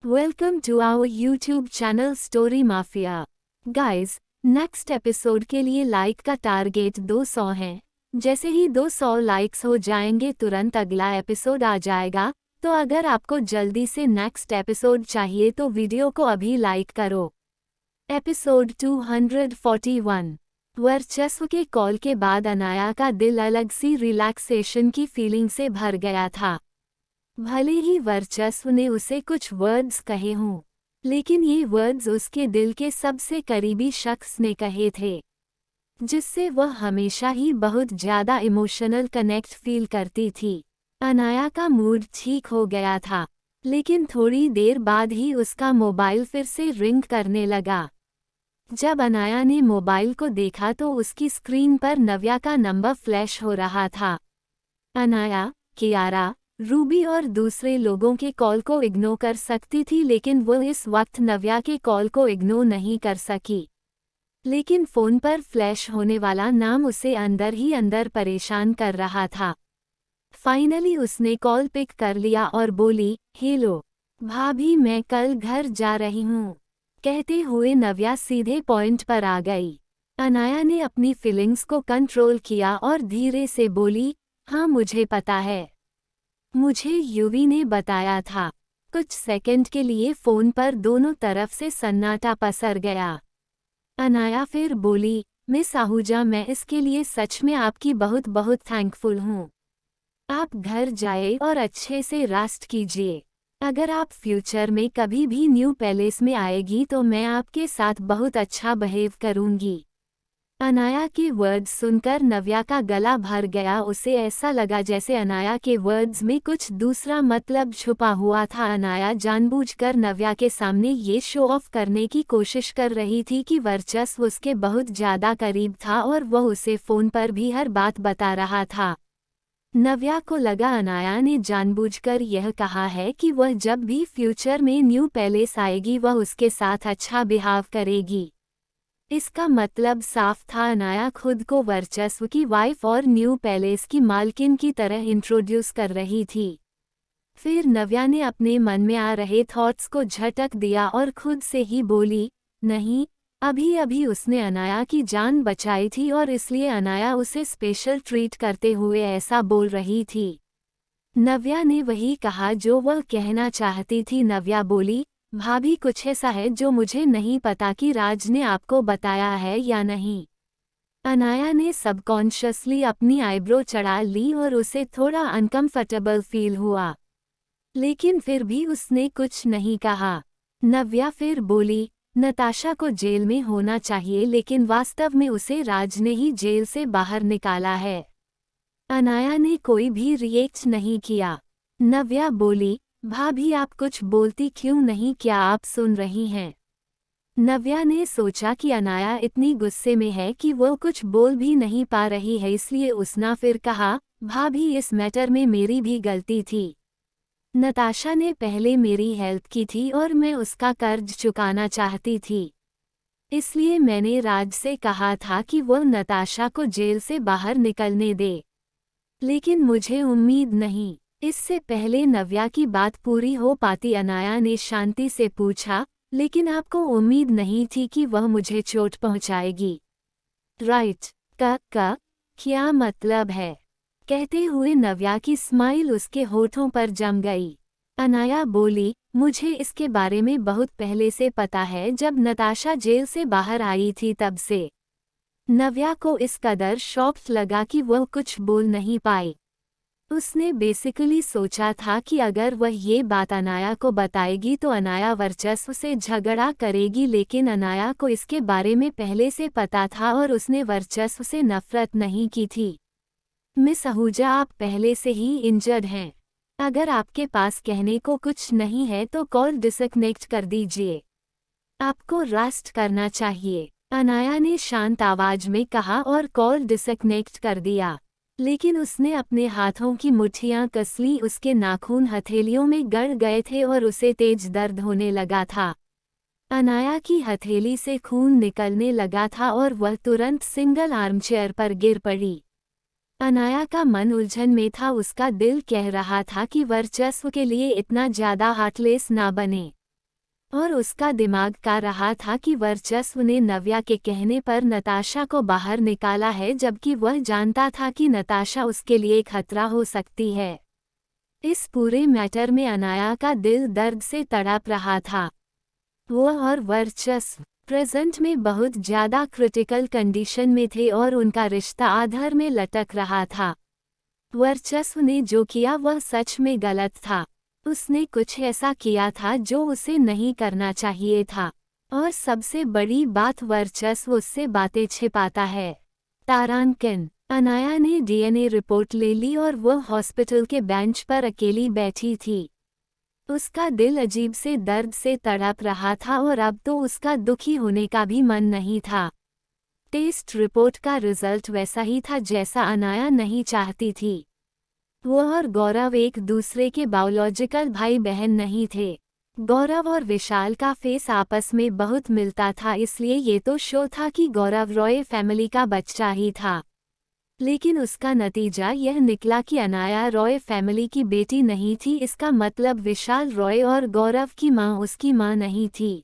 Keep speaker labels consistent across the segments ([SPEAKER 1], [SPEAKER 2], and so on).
[SPEAKER 1] Welcome to our YouTube channel Story Mafia. Guys, next episode के लिए like का target 200 है। जैसे ही 200 लाइक्स हो जाएंगे तुरंत अगला एपिसोड आ जाएगा। तो अगर आपको जल्दी से नेक्स्ट एपिसोड चाहिए तो वीडियो को अभी लाइक करो। एपिसोड 241। वर्चस्व के कॉल के बाद अनाया का दिल अलग सी रिलैक्सेशन की फीलिंग से भर गया था। भले ही वर्चस्व ने उसे कुछ वर्ड्स कहे हों, लेकिन ये वर्ड्स उसके दिल के सबसे करीबी शख्स ने कहे थे, जिससे वह हमेशा ही बहुत ज़्यादा इमोशनल कनेक्ट फील करती थी। अनाया का मूड ठीक हो गया था, लेकिन थोड़ी देर बाद ही उसका मोबाइल फिर से रिंग करने लगा। जब अनाया ने मोबाइल को देखा तो उसकी स्क्रीन पर नव्या का नंबर फ्लैश हो रहा था। अनाया, कियारा, रूबी और दूसरे लोगों के कॉल को इग्नोर कर सकती थी, लेकिन वो इस वक्त नव्या के कॉल को इग्नोर नहीं कर सकी। लेकिन फ़ोन पर फ्लैश होने वाला नाम उसे अंदर ही अंदर परेशान कर रहा था। फाइनली उसने कॉल पिक कर लिया और बोली, हेलो भाभी, मैं कल घर जा रही हूँ। कहते हुए नव्या सीधे पॉइंट पर आ गई। अनाया ने अपनी फीलिंग्स को कंट्रोल किया और धीरे से बोली, हाँ मुझे पता है, मुझे युवी ने बताया था। कुछ सेकंड के लिए फ़ोन पर दोनों तरफ से सन्नाटा पसर गया। अनाया फिर बोली, मिस आहूजा, मैं इसके लिए सच में आपकी बहुत बहुत थैंकफुल हूँ। आप घर जाए और अच्छे से रेस्ट कीजिए। अगर आप फ्यूचर में कभी भी न्यू पैलेस में आएगी तो मैं आपके साथ बहुत अच्छा बिहेव करूँगी। अनाया के वर्ड्स सुनकर नव्या का गला भर गया। उसे ऐसा लगा जैसे अनाया के वर्ड्स में कुछ दूसरा मतलब छुपा हुआ था। अनाया जानबूझकर नव्या के सामने ये शो ऑफ करने की कोशिश कर रही थी कि वर्चस्व उसके बहुत ज़्यादा करीब था और वह उसे फ़ोन पर भी हर बात बता रहा था। नव्या को लगा अनाया ने जानबूझकर यह कहा है कि वह जब भी फ्यूचर में न्यू पैलेस आएगी वह उसके साथ अच्छा बिहेव करेगी। इसका मतलब साफ था, अनाया खुद को वर्चस्व की वाइफ और न्यू पैलेस की मालकिन की तरह इंट्रोड्यूस कर रही थी। फिर नव्या ने अपने मन में आ रहे थॉट्स को झटक दिया और खुद से ही बोली, नहीं, अभी अभी उसने अनाया की जान बचाई थी और इसलिए अनाया उसे स्पेशल ट्रीट करते हुए ऐसा बोल रही थी। नव्या ने वही कहा जो वह कहना चाहती थी। नव्या बोली, भाभी, कुछ ऐसा है जो मुझे नहीं पता कि राज ने आपको बताया है या नहीं। अनाया ने सबकॉन्शियसली अपनी आईब्रो चढ़ा ली और उसे थोड़ा अनकंफर्टेबल फील हुआ, लेकिन फिर भी उसने कुछ नहीं कहा। नव्या फिर बोली, नताशा को जेल में होना चाहिए, लेकिन वास्तव में उसे राज ने ही जेल से बाहर निकाला है। अनाया ने कोई भी रिएक्ट नहीं किया। नव्या बोली, भाभी, आप कुछ बोलती क्यों नहीं, क्या आप सुन रही हैं? नव्या ने सोचा कि अनाया इतनी गुस्से में है कि वो कुछ बोल भी नहीं पा रही है, इसलिए उसने फिर कहा, भाभी, इस मैटर में मेरी भी गलती थी। नताशा ने पहले मेरी हेल्प की थी और मैं उसका कर्ज चुकाना चाहती थी, इसलिए मैंने राज से कहा था कि वो नताशा को जेल से बाहर निकलने दे, लेकिन मुझे उम्मीद नहीं। इससे पहले नव्या की बात पूरी हो पाती अनाया ने शांति से पूछा, लेकिन आपको उम्मीद नहीं थी कि वह मुझे चोट पहुंचाएगी, राइट? का क्या मतलब है? कहते हुए नव्या की स्माइल उसके होठों पर जम गई। अनाया बोली, मुझे इसके बारे में बहुत पहले से पता है, जब नताशा जेल से बाहर आई थी तब से। नव्या को इस कदर शॉक्ड लगा कि वह कुछ बोल नहीं पाई। उसने बेसिकली सोचा था कि अगर वह ये बात अनाया को बताएगी तो अनाया वर्चस्व से झगड़ा करेगी, लेकिन अनाया को इसके बारे में पहले से पता था और उसने वर्चस्व से नफरत नहीं की थी। मिस आहूजा, आप पहले से ही इंजर्ड हैं। अगर आपके पास कहने को कुछ नहीं है तो कॉल डिस्कनेक्ट कर दीजिए। आपको रेस्ट करना चाहिए, अनाया ने शांत आवाज में कहा और कॉल डिस्कनेक्ट कर दिया। लेकिन उसने अपने हाथों की मुट्ठियां कस लीं, उसके नाखून हथेलियों में गड़ गए थे और उसे तेज दर्द होने लगा था। अनाया की हथेली से खून निकलने लगा था और वह तुरंत सिंगल आर्मचेयर पर गिर पड़ी। अनाया का मन उलझन में था, उसका दिल कह रहा था कि वर्चस्व के लिए इतना ज़्यादा हार्टलेस ना बने। और उसका दिमाग का रहा था कि वर्चस्व ने नव्या के कहने पर नताशा को बाहर निकाला है, जबकि वह जानता था कि नताशा उसके लिए खतरा हो सकती है। इस पूरे मैटर में अनाया का दिल दर्द से तड़प रहा था। वह और वर्चस्व प्रेजेंट में बहुत ज़्यादा क्रिटिकल कंडीशन में थे और उनका रिश्ता आधार में लटक रहा था। वर्चस्व ने जो किया वह सच में गलत था। उसने कुछ ऐसा किया था जो उसे नहीं करना चाहिए था। और सबसे बड़ी बात, वर्चस्व उससे बातें छिपाता है। तारांकिन अनाया ने डीएनए रिपोर्ट ले ली और वह हॉस्पिटल के बेंच पर अकेली बैठी थी। उसका दिल अजीब से दर्द से तड़प रहा था और अब तो उसका दुखी होने का भी मन नहीं था। टेस्ट रिपोर्ट का रिजल्ट वैसा ही था जैसा अनाया नहीं चाहती थी। वह और गौरव एक दूसरे के बायोलॉजिकल भाई बहन नहीं थे। गौरव और विशाल का फेस आपस में बहुत मिलता था, इसलिए ये तो शो था कि गौरव रॉय फैमिली का बच्चा ही था। लेकिन उसका नतीजा यह निकला कि अनाया रॉय फैमिली की बेटी नहीं थी। इसका मतलब विशाल रॉय और गौरव की मां उसकी मां नहीं थी।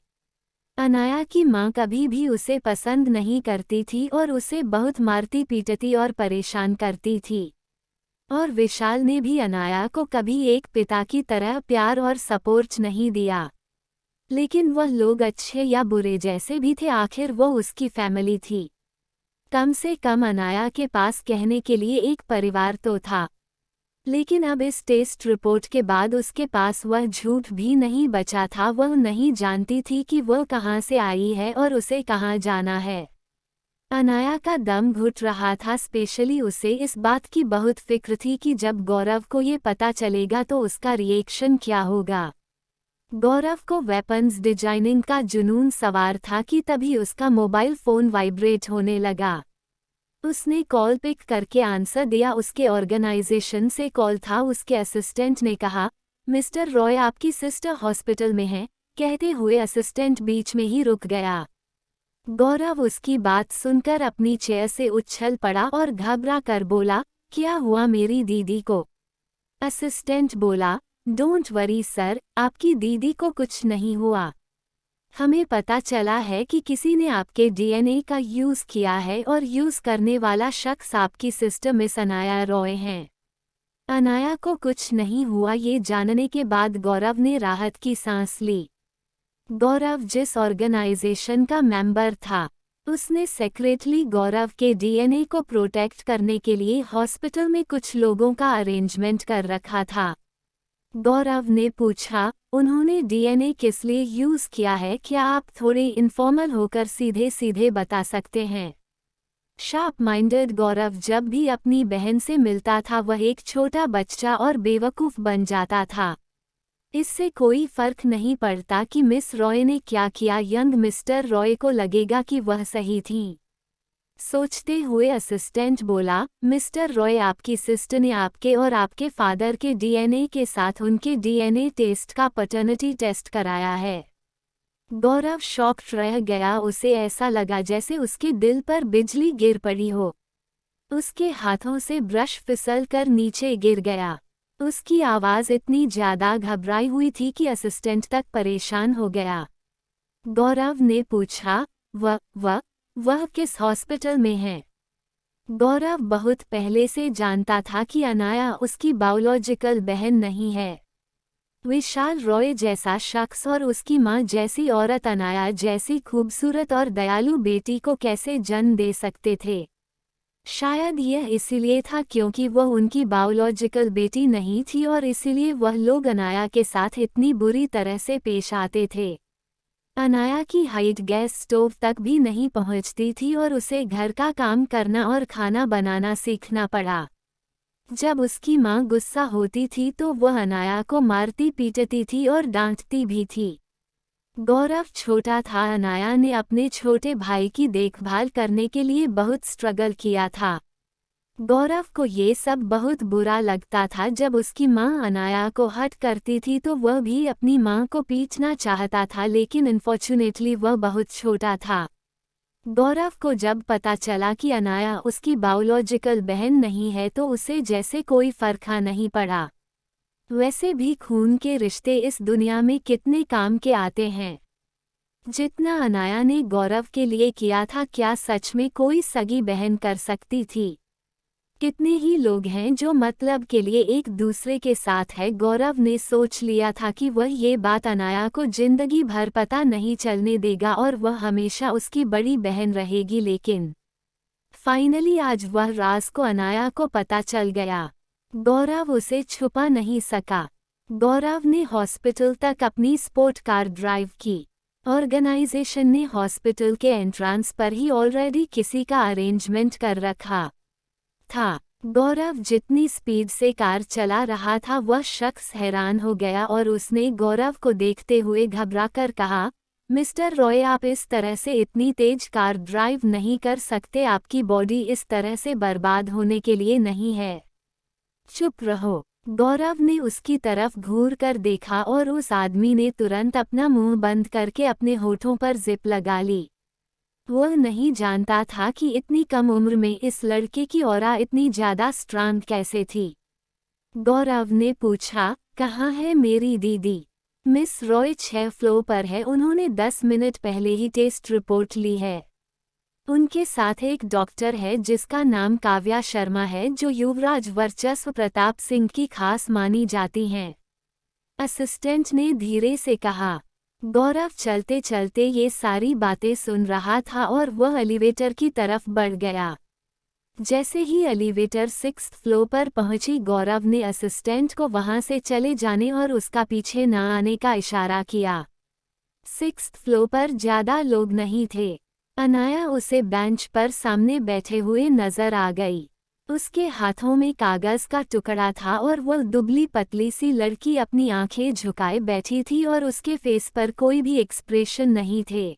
[SPEAKER 1] अनाया की मां कभी भी उसे पसंद नहीं करती थी और उसे बहुत मारती पीटती और परेशान करती थी। और विशाल ने भी अनाया को कभी एक पिता की तरह प्यार और सपोर्ट नहीं दिया। लेकिन वह लोग अच्छे या बुरे जैसे भी थे, आखिर वो उसकी फैमिली थी। कम से कम अनाया के पास कहने के लिए एक परिवार तो था। लेकिन अब इस टेस्ट रिपोर्ट के बाद उसके पास वह झूठ भी नहीं बचा था। वह नहीं जानती थी कि वह कहाँ से आई है और उसे कहाँ जाना है। अनाया का दम घुट रहा था, स्पेशली उसे इस बात की बहुत फिक्र थी कि जब गौरव को ये पता चलेगा तो उसका रिएक्शन क्या होगा। गौरव को वेपन्स डिजाइनिंग का जुनून सवार था कि तभी उसका मोबाइल फ़ोन वाइब्रेट होने लगा। उसने कॉल पिक करके आंसर दिया। उसके ऑर्गेनाइजेशन से कॉल था। उसके असिस्टेंट ने कहा, मिस्टर रॉय आपकी सिस्टर हॉस्पिटल में है। कहते हुए असिस्टेंट बीच में ही रुक गया। गौरव उसकी बात सुनकर अपनी चेयर से उछल पड़ा और घबरा कर बोला, क्या हुआ मेरी दीदी को? असिस्टेंट बोला, डोंट वरी सर, आपकी दीदी को कुछ नहीं हुआ। हमें पता चला है कि किसी ने आपके डीएनए का यूज़ किया है और यूज़ करने वाला शख्स आपकी सिस्टर मिस अनाया रॉय हैं। अनाया को कुछ नहीं हुआ। ये जानने के बाद गौरव ने राहत की सांस ली। गौरव जिस ऑर्गेनाइजेशन का मेंबर था, उसने सेक्रेटली गौरव के डीएनए को प्रोटेक्ट करने के लिए हॉस्पिटल में कुछ लोगों का अरेंजमेंट कर रखा था। गौरव ने पूछा, उन्होंने डीएनए किस लिए यूज़ किया है? क्या आप थोड़े इनफॉर्मल होकर सीधे सीधे बता सकते हैं? शार्प माइंडेड गौरव जब भी अपनी बहन से मिलता था वह एक छोटा बच्चा और बेवकूफ़ बन जाता था। इससे कोई फर्क नहीं पड़ता कि मिस रॉय ने क्या किया, यंग मिस्टर रॉय को लगेगा कि वह सही थी। सोचते हुए असिस्टेंट बोला, मिस्टर रॉय आपकी सिस्टर ने आपके और आपके फादर के डीएनए के साथ उनके डीएनए टेस्ट का पैटर्निटी टेस्ट कराया है। गौरव शॉक्ड रह गया। उसे ऐसा लगा जैसे उसके दिल पर बिजली गिर पड़ी हो। उसके हाथों से ब्रश फिसल कर नीचे गिर गया। उसकी आवाज़ इतनी ज़्यादा घबराई हुई थी कि असिस्टेंट तक परेशान हो गया। गौरव ने पूछा, वह किस हॉस्पिटल में है? गौरव बहुत पहले से जानता था कि अनाया उसकी बायोलॉजिकल बहन नहीं है। विशाल रॉय जैसा शख्स और उसकी मां जैसी औरत अनाया जैसी खूबसूरत और दयालु बेटी को कैसे जन्म दे सकते थे? शायद यह इसीलिए था क्योंकि वह उनकी बायोलॉजिकल बेटी नहीं थी और इसीलिए वह लोग अनाया के साथ इतनी बुरी तरह से पेश आते थे। अनाया की हाइट गैस स्टोव तक भी नहीं पहुंचती थी और उसे घर का काम करना और खाना बनाना सीखना पड़ा। जब उसकी मां गुस्सा होती थी तो वह अनाया को मारती पीटती थी और डांटती भी थी। गौरव छोटा था। अनाया ने अपने छोटे भाई की देखभाल करने के लिए बहुत स्ट्रगल किया था। गौरव को ये सब बहुत बुरा लगता था। जब उसकी मां अनाया को हर्ट करती थी तो वह भी अपनी मां को पीटना चाहता था, लेकिन अनफॉर्चुनेटली वह बहुत छोटा था। गौरव को जब पता चला कि अनाया उसकी बायोलॉजिकल बहन नहीं है तो उसे जैसे कोई फर्क नहीं पड़ा। वैसे भी खून के रिश्ते इस दुनिया में कितने काम के आते हैं। जितना अनाया ने गौरव के लिए किया था, क्या सच में कोई सगी बहन कर सकती थी? कितने ही लोग हैं जो मतलब के लिए एक दूसरे के साथ है। गौरव ने सोच लिया था कि वह ये बात अनाया को जिंदगी भर पता नहीं चलने देगा और वह हमेशा उसकी बड़ी बहन रहेगी, लेकिन फाइनली आज वह राज को अनाया को पता चल गया। गौरव उसे छुपा नहीं सका। गौरव ने हॉस्पिटल तक अपनी स्पोर्ट कार ड्राइव की। ऑर्गेनाइजेशन ने हॉस्पिटल के एंट्रेंस पर ही ऑलरेडी किसी का अरेंजमेंट कर रखा था। गौरव जितनी स्पीड से कार चला रहा था, वह शख्स हैरान हो गया और उसने गौरव को देखते हुए घबराकर कहा, मिस्टर रॉय, आप इस तरह से इतनी तेज कार ड्राइव नहीं कर सकते। आपकी बॉडी इस तरह से बर्बाद होने के लिए नहीं है। चुप रहो। गौरव ने उसकी तरफ घूर कर देखा और उस आदमी ने तुरंत अपना मुंह बंद करके अपने होठों पर जिप लगा ली। वह नहीं जानता था कि इतनी कम उम्र में इस लड़के की ऑरा इतनी ज्यादा स्ट्रांग कैसे थी। गौरव ने पूछा, कहाँ है मेरी दीदी? मिस रॉय 6 फ्लोर पर है, उन्होंने 10 मिनट पहले ही टेस्ट रिपोर्ट ली है। उनके साथ एक डॉक्टर है जिसका नाम काव्या शर्मा है, जो युवराज वर्चस्व प्रताप सिंह की खास मानी जाती हैं। असिस्टेंट ने धीरे से कहा। गौरव चलते चलते ये सारी बातें सुन रहा था और वह एलिवेटर की तरफ बढ़ गया। जैसे ही एलिवेटर 6th फ्लोर पर पहुंची, गौरव ने असिस्टेंट को वहां से चले जाने और उसका पीछे न आने का इशारा किया। 6th फ्लोर पर ज्यादा लोग नहीं थे। अनाया उसे बेंच पर सामने बैठे हुए नजर आ गई। उसके हाथों में कागज का टुकड़ा था और वह दुबली पतली सी लड़की अपनी आंखें झुकाए बैठी थी और उसके फेस पर कोई भी एक्सप्रेशन नहीं थे।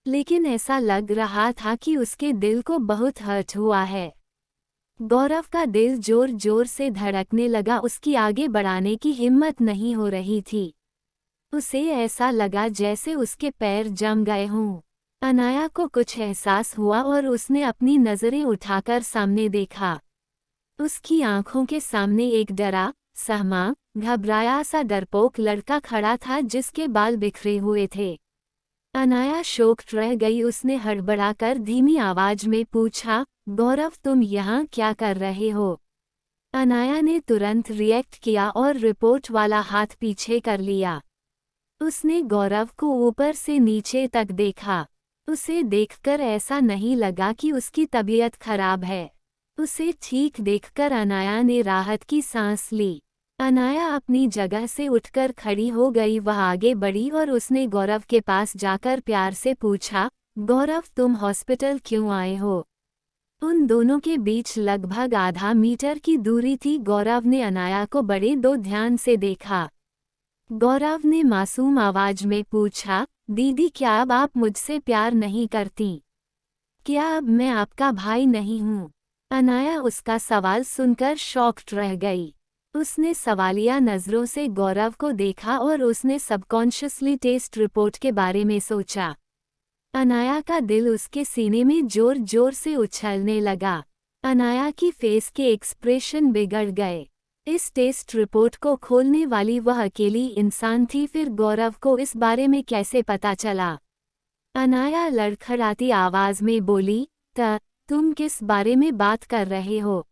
[SPEAKER 1] लेकिन ऐसा लग रहा था कि उसके दिल को बहुत हर्ट हुआ है। गौरव का दिल जोर जोर से धड़कने लगा। उसकी आगे बढ़ाने की हिम्मत नहीं हो रही थी। उसे ऐसा लगा जैसे उसके पैर जम गए हों। अनाया को कुछ एहसास हुआ और उसने अपनी नज़रें उठाकर सामने देखा। उसकी आंखों के सामने एक डरा, सहमा, घबराया सा डरपोक लड़का खड़ा था जिसके बाल बिखरे हुए थे। अनाया शॉक्ड रह गई। उसने हड़बड़ाकर धीमी आवाज में पूछा, गौरव, तुम यहाँ क्या कर रहे हो? अनाया ने तुरंत रिएक्ट किया और रिपोर्ट वाला हाथ पीछे कर लिया। उसने गौरव को ऊपर से नीचे तक देखा। उसे देखकर ऐसा नहीं लगा कि उसकी तबीयत खराब है। उसे ठीक देखकर अनाया ने राहत की सांस ली। अनाया अपनी जगह से उठकर खड़ी हो गई। वह आगे बढ़ी और उसने गौरव के पास जाकर प्यार से पूछा, गौरव, तुम हॉस्पिटल क्यों आए हो? उन दोनों के बीच लगभग आधा मीटर की दूरी थी। गौरव ने अनाया को बड़े दो ध्यान से देखा। गौरव ने मासूम आवाज में पूछा, दीदी, क्या अब आप मुझसे प्यार नहीं करती? क्या अब मैं आपका भाई नहीं हूँ? अनाया उसका सवाल सुनकर शॉक्ड रह गई। उसने सवालिया नज़रों से गौरव को देखा और उसने सबकॉन्शियसली टेस्ट रिपोर्ट के बारे में सोचा। अनाया का दिल उसके सीने में जोर जोर से उछलने लगा। अनाया की फेस के एक्सप्रेशन बिगड़ गए। इस टेस्ट रिपोर्ट को खोलने वाली वह अकेली इंसान थी। फिर गौरव को इस बारे में कैसे पता चला? अनाया लड़खड़ाती आवाज में बोली, तुम किस बारे में बात कर रहे हो?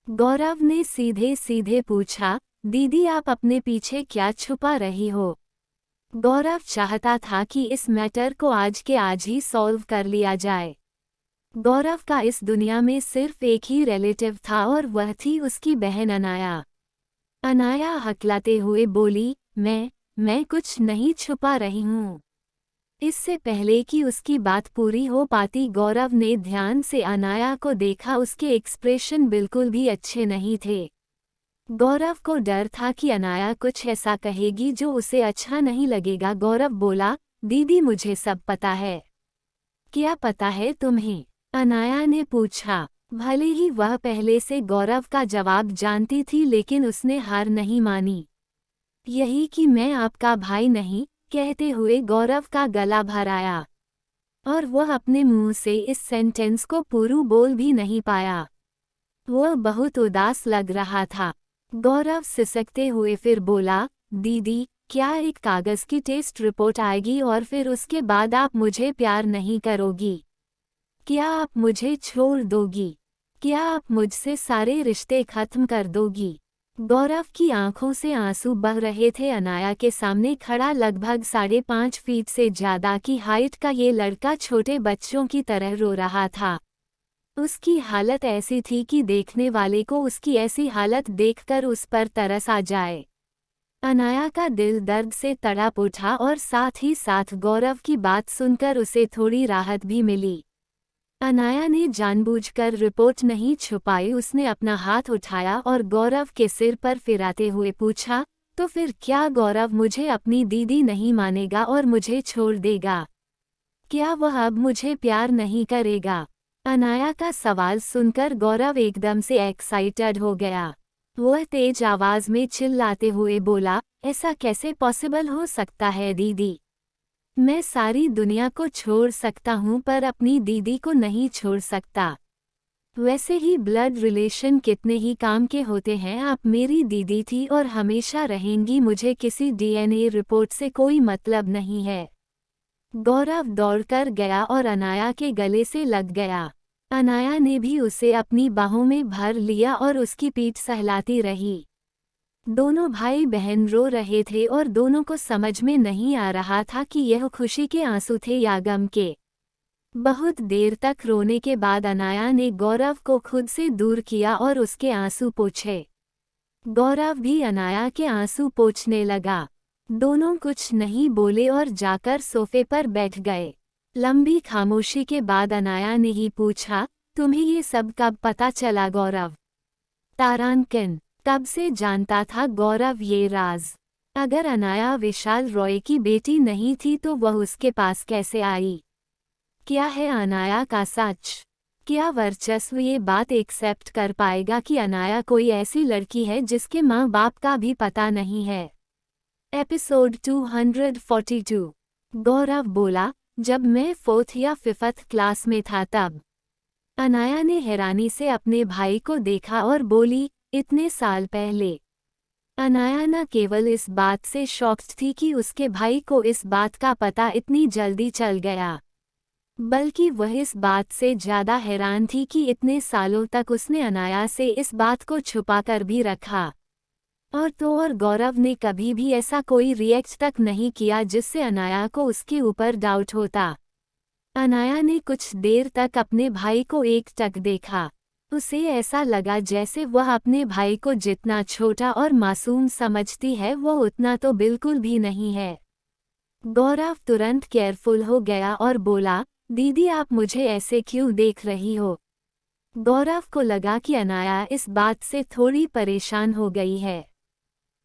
[SPEAKER 1] गौरव ने सीधे सीधे पूछा, दीदी, आप अपने पीछे क्या छुपा रही हो? गौरव चाहता था कि इस मैटर को आज के आज ही सॉल्व कर लिया जाए। गौरव का इस दुनिया में सिर्फ एक ही रिलेटिव था और वह थी उसकी बहन अनाया। अनाया हकलाते हुए बोली, मैं कुछ नहीं छुपा रही हूँ। इससे पहले कि उसकी बात पूरी हो पाती, गौरव ने ध्यान से अनाया को देखा। उसके एक्सप्रेशन बिल्कुल भी अच्छे नहीं थे। गौरव को डर था कि अनाया कुछ ऐसा कहेगी जो उसे अच्छा नहीं लगेगा। गौरव बोला, दीदी, मुझे सब पता है। क्या पता है तुम्हें? अनाया ने पूछा। भले ही वह पहले से गौरव का जवाब जानती थी, लेकिन उसने हार नहीं मानी। यही कि मैं आपका भाई नहीं, कहते हुए गौरव का गला भर आया और वह अपने मुंह से इस सेंटेंस को पूरा बोल भी नहीं पाया। वह बहुत उदास लग रहा था। गौरव सिसकते हुए फिर बोला, दीदी, क्या एक कागज की टेस्ट रिपोर्ट आएगी और फिर उसके बाद आप मुझे प्यार नहीं करोगी? क्या आप मुझे छोड़ दोगी? क्या आप मुझसे सारे रिश्ते खत्म कर दोगी? गौरव की आंखों से आंसू बह रहे थे। अनाया के सामने खड़ा लगभग 5.5 फीट से ज्यादा की हाइट का ये लड़का छोटे बच्चों की तरह रो रहा था। उसकी हालत ऐसी थी कि देखने वाले को उसकी ऐसी हालत देखकर उस पर तरस आ जाए। अनाया का दिल दर्द से तड़प उठा और साथ ही साथ गौरव की बात सुनकर उसे थोड़ी राहत भी मिली। अनाया ने जानबूझकर रिपोर्ट नहीं छुपाई। उसने अपना हाथ उठाया और गौरव के सिर पर फिराते हुए पूछा, तो फिर क्या गौरव मुझे अपनी दीदी नहीं मानेगा और मुझे छोड़ देगा? क्या वह अब मुझे प्यार नहीं करेगा? अनाया का सवाल सुनकर गौरव एकदम से एक्साइटेड हो गया। वह तेज आवाज में चिल्लाते हुए बोला, ऐसा कैसे पॉसिबल हो सकता है दीदी? मैं सारी दुनिया को छोड़ सकता हूँ पर अपनी दीदी को नहीं छोड़ सकता। वैसे ही ब्लड रिलेशन कितने ही काम के होते हैं। आप मेरी दीदी थी और हमेशा रहेंगी। मुझे किसी डीएनए रिपोर्ट से कोई मतलब नहीं है। गौरव दौड़कर गया और अनाया के गले से लग गया। अनाया ने भी उसे अपनी बाहों में भर लिया और उसकी पीठ सहलाती रही। दोनों भाई बहन रो रहे थे और दोनों को समझ में नहीं आ रहा था कि यह खुशी के आंसू थे या गम के। बहुत देर तक रोने के बाद अनाया ने गौरव को खुद से दूर किया और उसके आंसू पोंछे। गौरव भी अनाया के आंसू पोंछने लगा। दोनों कुछ नहीं बोले और जाकर सोफे पर बैठ गए। लंबी खामोशी के बाद अनाया ने ही पूछा, तुम्हें ये सब कब पता चला गौरव? तारांकिन कब से जानता था गौरव ये राज? अगर अनाया विशाल रॉय की बेटी नहीं थी तो वह उसके पास कैसे आई? क्या है अनाया का सच? क्या वर्चस्व ये बात एक्सेप्ट कर पाएगा कि अनाया कोई ऐसी लड़की है जिसके माँ बाप का भी पता नहीं है? एपिसोड 242। गौरव बोला, जब मैं 4th या 5th क्लास में था तब। अनाया ने हैरानी से अपने भाई को देखा और बोली, इतने साल पहले? अनाया न केवल इस बात से शॉक्ड थी कि उसके भाई को इस बात का पता इतनी जल्दी चल गया, बल्कि वह इस बात से ज़्यादा हैरान थी कि इतने सालों तक उसने अनाया से इस बात को छुपाकर भी रखा। और गौरव ने कभी भी ऐसा कोई रिएक्ट तक नहीं किया जिससे अनाया को उसके ऊपर डाउट होता। अनाया ने कुछ देर तक अपने भाई को एकटक देखा। उसे ऐसा लगा जैसे वह अपने भाई को जितना छोटा और मासूम समझती है वो उतना तो बिल्कुल भी नहीं है। गौरव तुरंत केयरफुल हो गया और बोला, दीदी आप मुझे ऐसे क्यों देख रही हो? गौरव को लगा कि अनाया इस बात से थोड़ी परेशान हो गई है।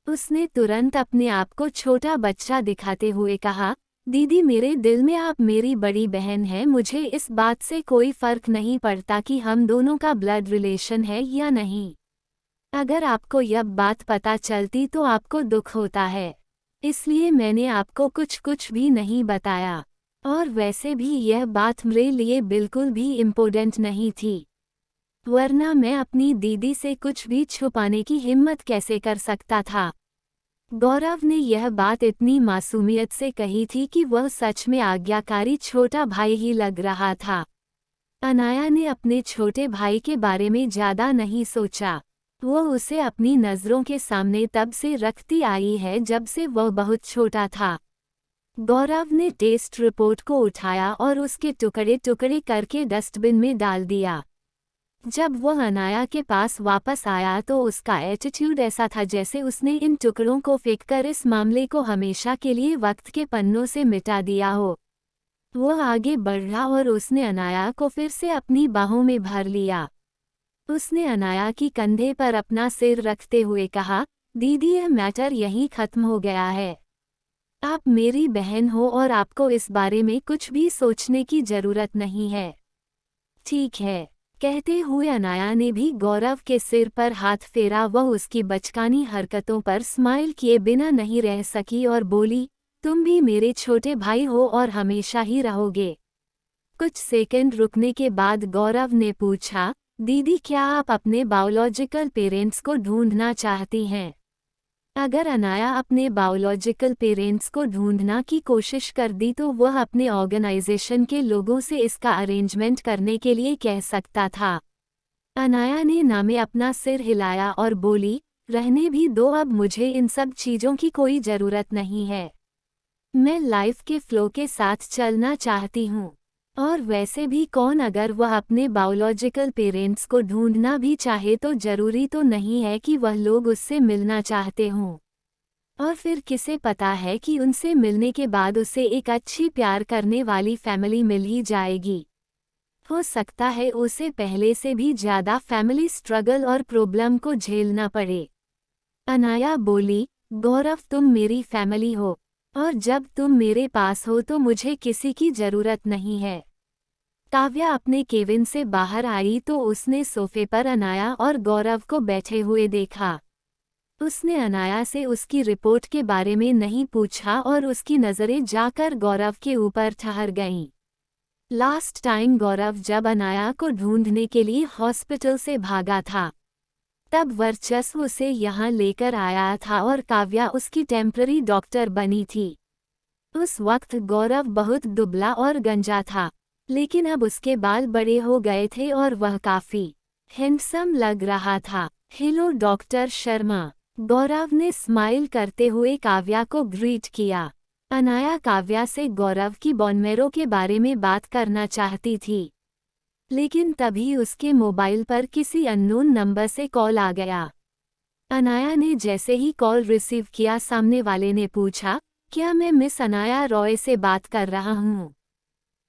[SPEAKER 1] उसने तुरंत अपने आप को छोटा बच्चा दिखाते हुए कहा, दीदी मेरे दिल में आप मेरी बड़ी बहन हैं। मुझे इस बात से कोई फर्क नहीं पड़ता कि हम दोनों का ब्लड रिलेशन है या नहीं। अगर आपको यह बात पता चलती तो आपको दुख होता है, इसलिए मैंने आपको कुछ भी नहीं बताया। और वैसे भी यह बात मेरे लिए बिल्कुल भी इम्पोर्टेंट नहीं थी, वरना मैं अपनी दीदी से कुछ भी छुपाने की हिम्मत कैसे कर सकता था। गौरव ने यह बात इतनी मासूमियत से कही थी कि वह सच में आज्ञाकारी छोटा भाई ही लग रहा था। अनाया ने अपने छोटे भाई के बारे में ज़्यादा नहीं सोचा। वो उसे अपनी नज़रों के सामने तब से रखती आई है जब से वह बहुत छोटा था। गौरव ने टेस्ट रिपोर्ट को उठाया और उसके टुकड़े टुकड़े करके डस्टबिन में डाल दिया। जब वह अनाया के पास वापस आया तो उसका एटीट्यूड ऐसा था जैसे उसने इन टुकड़ों को फेंककर इस मामले को हमेशा के लिए वक्त के पन्नों से मिटा दिया हो। वह आगे बढ़ा और उसने अनाया को फिर से अपनी बाहों में भर लिया। उसने अनाया की कंधे पर अपना सिर रखते हुए कहा, दीदी यह मैटर यहीं खत्म हो गया है। आप मेरी बहन हो और आपको इस बारे में कुछ भी सोचने की जरूरत नहीं है। ठीक है, कहते हुए अनाया ने भी गौरव के सिर पर हाथ फेरा। वह उसकी बचकानी हरकतों पर स्माइल किए बिना नहीं रह सकी और बोली, तुम भी मेरे छोटे भाई हो और हमेशा ही रहोगे। कुछ सेकंड रुकने के बाद गौरव ने पूछा, दीदी, क्या आप अपने बायोलॉजिकल पेरेंट्स को ढूंढना चाहती हैं? अगर अनाया अपने बायोलॉजिकल पेरेंट्स को ढूंढना की कोशिश कर दी तो वह अपने ऑर्गेनाइजेशन के लोगों से इसका अरेंजमेंट करने के लिए कह सकता था। अनाया ने ना में अपना सिर हिलाया और बोली, रहने भी दो, अब मुझे इन सब चीज़ों की कोई ज़रूरत नहीं है। मैं लाइफ के फ्लो के साथ चलना चाहती हूँ। और वैसे भी कौन, अगर वह अपने बायोलॉजिकल पेरेंट्स को ढूंढना भी चाहे तो ज़रूरी तो नहीं है कि वह लोग उससे मिलना चाहते हों। और फिर किसे पता है कि उनसे मिलने के बाद उसे एक अच्छी प्यार करने वाली फैमिली मिल ही जाएगी। हो सकता है उसे पहले से भी ज़्यादा फैमिली स्ट्रगल और प्रॉब्लम को झेलना पड़े। अनाया बोली, गौरव, तुम मेरी फैमिली हो और जब तुम मेरे पास हो तो मुझे किसी की ज़रूरत नहीं है। काव्या अपने केबिन से बाहर आई तो उसने सोफे पर अनाया और गौरव को बैठे हुए देखा। उसने अनाया से उसकी रिपोर्ट के बारे में नहीं पूछा और उसकी नज़रें जाकर गौरव के ऊपर ठहर गईं। लास्ट टाइम गौरव जब अनाया को ढूंढने के लिए हॉस्पिटल से भागा था, तब वर्चस्व उसे यहाँ लेकर आया था और काव्या उसकी टेम्पररी डॉक्टर बनी थी। उस वक्त गौरव बहुत दुबला और गंजा था, लेकिन अब उसके बाल बड़े हो गए थे और वह काफी हैंडसम लग रहा था। हेलो डॉक्टर शर्मा, गौरव ने स्माइल करते हुए काव्या को ग्रीट किया। अनाया काव्या से गौरव की बोनमेरो के बारे में बात करना चाहती थी, लेकिन तभी उसके मोबाइल पर किसी अननोन नंबर से कॉल आ गया। अनाया ने जैसे ही कॉल रिसीव किया, सामने वाले ने पूछा, क्या मैं मिस अनाया रॉय से बात कर रहा हूँ?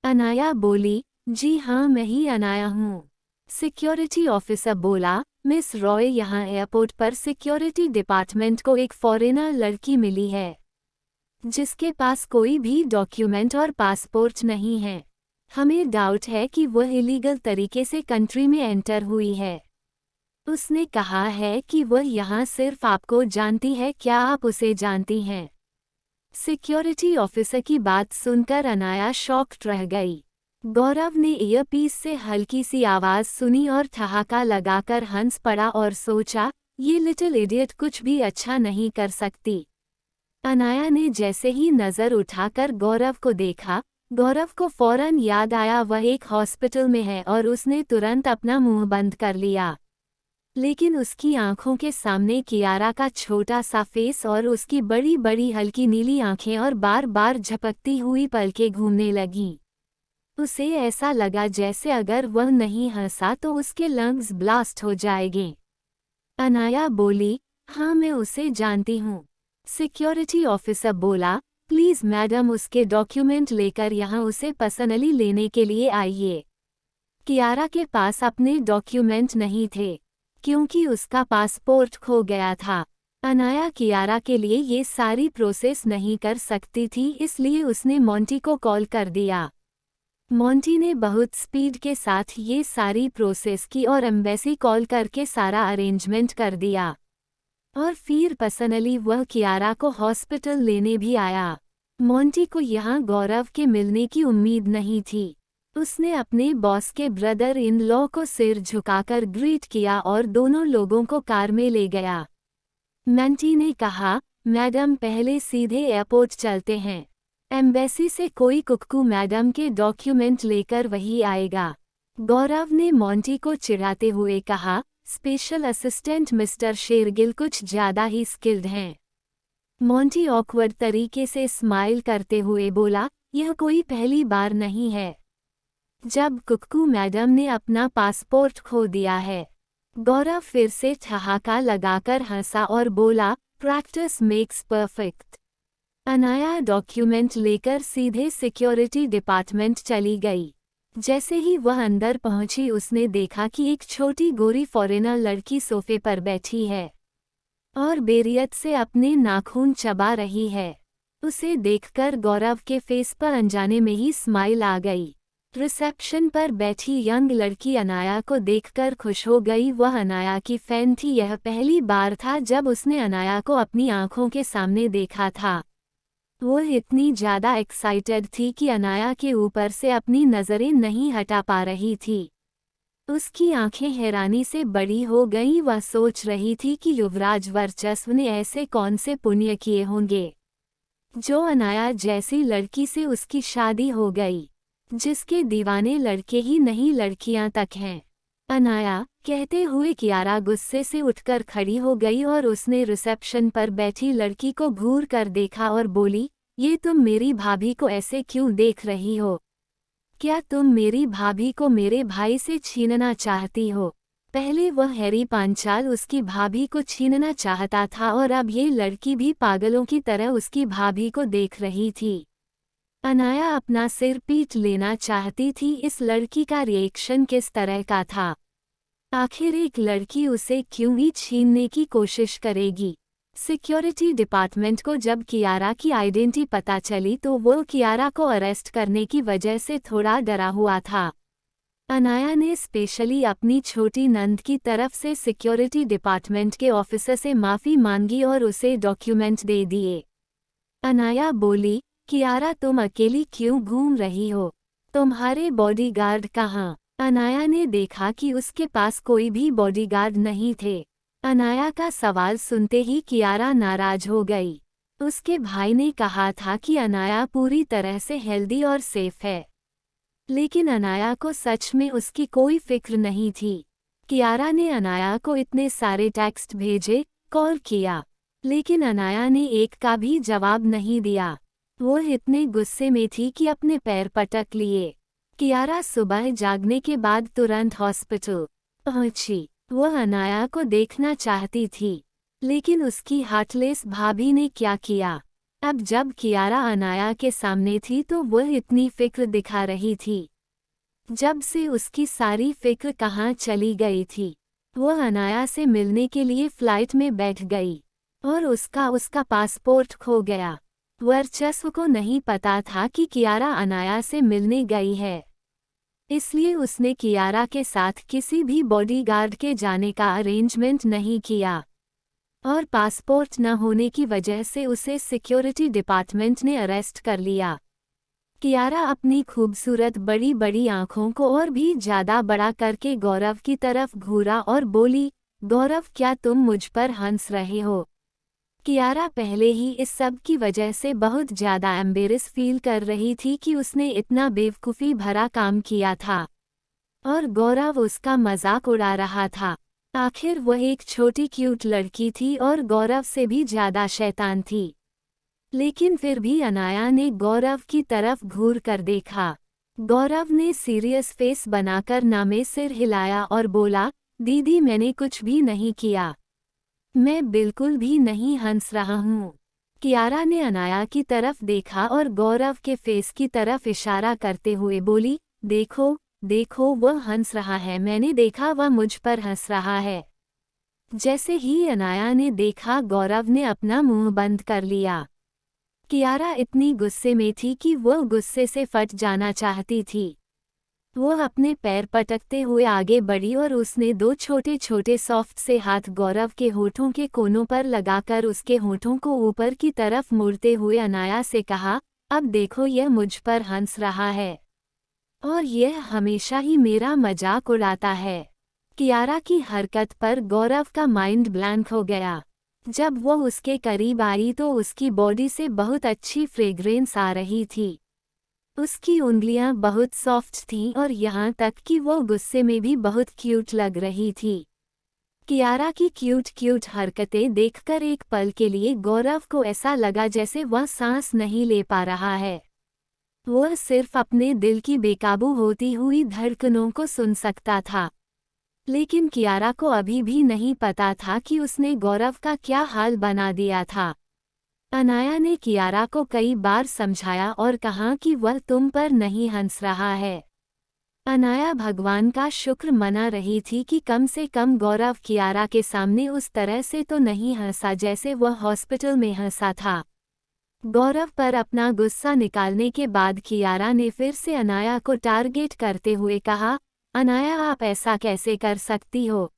[SPEAKER 1] अनाया बोली, जी हाँ, मैं ही अनाया हूँ। सिक्योरिटी ऑफिसर बोला, मिस रॉय, यहाँ एयरपोर्ट पर सिक्योरिटी डिपार्टमेंट को एक फॉरेनर लड़की मिली है जिसके पास कोई भी डॉक्यूमेंट और पासपोर्ट नहीं है। हमें डाउट है कि वह इलीगल तरीके से कंट्री में एंटर हुई है। उसने कहा है कि वह यहाँ सिर्फ आपको जानती है, क्या आप उसे जानती हैं? सिक्योरिटी ऑफिसर की बात सुनकर अनाया शॉक्ड रह गई। गौरव ने ईयरपीस से हल्की सी आवाज़ सुनी और ठहाका लगाकर हंस पड़ा और सोचा, ये लिटिल इडियट कुछ भी अच्छा नहीं कर सकती। अनाया ने जैसे ही नज़र उठाकर गौरव को देखा, गौरव को फौरन याद आया वह एक हॉस्पिटल में है और उसने तुरंत अपना मुंह बंद कर लिया। लेकिन उसकी आंखों के सामने कियारा का छोटा सा फेस और उसकी बड़ी बड़ी हल्की नीली आंखें और बार बार झपकती हुई पलकें घूमने लगीं। उसे ऐसा लगा जैसे अगर वह नहीं हंसा तो उसके लंग्स ब्लास्ट हो जाएंगे। अनाया बोली, हाँ, मैं उसे जानती हूँ। सिक्योरिटी ऑफिसर बोला, प्लीज़ मैडम, उसके डॉक्यूमेंट लेकर यहाँ उसे पर्सनली लेने के लिए आइए। कियारा के पास अपने डॉक्यूमेंट नहीं थे क्योंकि उसका पासपोर्ट खो गया था। अनाया कियारा के लिए ये सारी प्रोसेस नहीं कर सकती थी, इसलिए उसने मोंटी को कॉल कर दिया। मोंटी ने बहुत स्पीड के साथ ये सारी प्रोसेस की और एम्बेसी कॉल करके सारा अरेंजमेंट कर दिया और फिर पर्सनली वह कियारा को हॉस्पिटल लेने भी आया। मोंटी को यहाँ गौरव के मिलने की उम्मीद नहीं थी। उसने अपने बॉस के ब्रदर इन लॉ को सिर झुकाकर ग्रीट किया और दोनों लोगों को कार में ले गया। मोंटी ने कहा, मैडम, पहले सीधे एयरपोर्ट चलते हैं। एम्बेसी से कोई कुक्कू मैडम के डॉक्यूमेंट लेकर वही आएगा। गौरव ने मोंटी को चिढ़ाते हुए कहा, स्पेशल असिस्टेंट मिस्टर शेरगिल कुछ ज़्यादा ही स्किल्ड हैं। मोंटी ऑकवर्ड तरीके से स्माइल करते हुए बोला, यह कोई पहली बार नहीं है जब कुक्कू मैडम ने अपना पासपोर्ट खो दिया है। गौरव फिर से ठहाका लगाकर हंसा और बोला, practice makes perfect. Anaya document लेकर सीधे सिक्योरिटी डिपार्टमेंट चली गई। जैसे ही वह अंदर पहुंची उसने देखा कि एक छोटी गोरी फॉरेनर लड़की सोफे पर बैठी है और बेरियत से अपने नाखून चबा रही है। उसे देखकर गौरव के फेस पर अनजाने में ही स्माइल आ गई। रिसेप्शन पर बैठी यंग लड़की अनाया को देखकर खुश हो गई। वह अनाया की फैन थी। यह पहली बार था जब उसने अनाया को अपनी आंखों के सामने देखा था। वो इतनी ज़्यादा एक्साइटेड थी कि अनाया के ऊपर से अपनी नज़रें नहीं हटा पा रही थी। उसकी आंखें हैरानी से बड़ी हो गईं। वह सोच रही थी कि युवराज वर्चस्व ने ऐसे कौन से पुण्य किए होंगे जो अनाया जैसी लड़की से उसकी शादी हो गई, जिसके दीवाने लड़के ही नहीं लड़कियां तक हैं। अनाया, कहते हुए कियारा गुस्से से उठकर खड़ी हो गई और उसने रिसेप्शन पर बैठी लड़की को घूर कर देखा और बोली, ये तुम मेरी भाभी को ऐसे क्यों देख रही हो? क्या तुम मेरी भाभी को मेरे भाई से छीनना चाहती हो? पहले वह हैरी पांचाल उसकी भाभी को छीनना चाहता था और अब ये लड़की भी पागलों की तरह उसकी भाभी को देख रही थी। अनाया अपना सिर पीट लेना चाहती थी। इस लड़की का रिएक्शन किस तरह का था? आखिर एक लड़की उसे क्यों ही छीनने की कोशिश करेगी? सिक्योरिटी डिपार्टमेंट को जब कियारा की आइडेंटिटी पता चली तो वो कियारा को अरेस्ट करने की वजह से थोड़ा डरा हुआ था। अनाया ने स्पेशली अपनी छोटी नंद की तरफ से सिक्योरिटी डिपार्टमेंट के ऑफिसर से माफ़ी मांगी और उसे डॉक्यूमेंट दे दिए। अनाया बोली, कियारा तुम अकेली क्यों घूम रही हो? तुम्हारे बॉडीगार्ड कहाँ? अनाया ने देखा कि उसके पास कोई भी बॉडीगार्ड नहीं थे। अनाया का सवाल सुनते ही कियारा नाराज हो गई। उसके भाई ने कहा था कि अनाया पूरी तरह से हेल्दी और सेफ है, लेकिन अनाया को सच में उसकी कोई फिक्र नहीं थी। कियारा ने अनाया को इतने सारे टेक्स्ट भेजे, कॉल किया, लेकिन अनाया ने एक का भी जवाब नहीं दिया। वो इतने गुस्से में थी कि अपने पैर पटक लिए। कियारा सुबह जागने के बाद तुरंत हॉस्पिटल पहुंची। वह अनाया को देखना चाहती थी, लेकिन उसकी हार्टलेस भाभी ने क्या किया? अब जब कियारा अनाया के सामने थी तो वह इतनी फिक्र दिखा रही थी। जब से उसकी सारी फिक्र कहाँ चली गई थी? वह अनाया से मिलने के लिए फ्लाइट में बैठ गई और उसका पासपोर्ट खो गया। वर्चस्व को नहीं पता था कि कियारा अनाया से मिलने गई है, इसलिए उसने कियारा के साथ किसी भी बॉडीगार्ड के जाने का अरेंजमेंट नहीं किया और पासपोर्ट न होने की वजह से उसे सिक्योरिटी डिपार्टमेंट ने अरेस्ट कर लिया। कियारा अपनी खूबसूरत बड़ी बड़ी आंखों को और भी ज़्यादा बड़ा करके गौरव की तरफ घूरा और बोली, गौरव क्या तुम मुझ पर हंस रहे हो? कियारा पहले ही इस सब की वजह से बहुत ज़्यादा एम्बेरस फील कर रही थी कि उसने इतना बेवकूफ़ी भरा काम किया था और गौरव उसका मजाक उड़ा रहा था। आखिर वह एक छोटी क्यूट लड़की थी और गौरव से भी ज़्यादा शैतान थी। लेकिन फिर भी अनाया ने गौरव की तरफ घूर कर देखा। गौरव ने सीरियस फेस बनाकर नामे सिर हिलाया और बोला, दीदी मैंने कुछ भी नहीं किया, मैं बिल्कुल भी नहीं हंस रहा हूँ। कियारा ने अनाया की तरफ देखा और गौरव के फेस की तरफ इशारा करते हुए बोली, देखो देखो वह हंस रहा है, मैंने देखा वह मुझ पर हंस रहा है। जैसे ही अनाया ने देखा गौरव ने अपना मुंह बंद कर लिया। कियारा इतनी गुस्से में थी कि वह गुस्से से फट जाना चाहती थी। वह अपने पैर पटकते हुए आगे बढ़ी और उसने दो छोटे छोटे सॉफ्ट से हाथ गौरव के होठों के कोनों पर लगाकर उसके होठों को ऊपर की तरफ मोड़ते हुए अनाया से कहा, अब देखो यह मुझ पर हंस रहा है और यह हमेशा ही मेरा मजाक उड़ाता है। कियारा की हरकत पर गौरव का माइंड ब्लैंक हो गया। जब वह उसके करीब आई तो उसकी बॉडी से बहुत अच्छी फ्रेग्रेंस आ रही थी। उसकी उंगलियां बहुत सॉफ्ट थीं और यहाँ तक कि वो गुस्से में भी बहुत क्यूट लग रही थी। कियारा की क्यूट क्यूट हरकतें देखकर एक पल के लिए गौरव को ऐसा लगा जैसे वह सांस नहीं ले पा रहा है। वह सिर्फ अपने दिल की बेकाबू होती हुई धड़कनों को सुन सकता था, लेकिन कियारा को अभी भी नहीं पता था कि उसने गौरव का क्या हाल बना दिया था। अनाया ने कियारा को कई बार समझाया और कहा कि वह तुम पर नहीं हंस रहा है। अनाया भगवान का शुक्र मना रही थी कि कम से कम गौरव कियारा के सामने उस तरह से तो नहीं हंसा जैसे वह हॉस्पिटल में हंसा था। गौरव पर अपना गुस्सा निकालने के बाद कियारा ने फिर से अनाया को टारगेट करते हुए कहा, अनाया आप ऐसा कैसे कर सकती हो?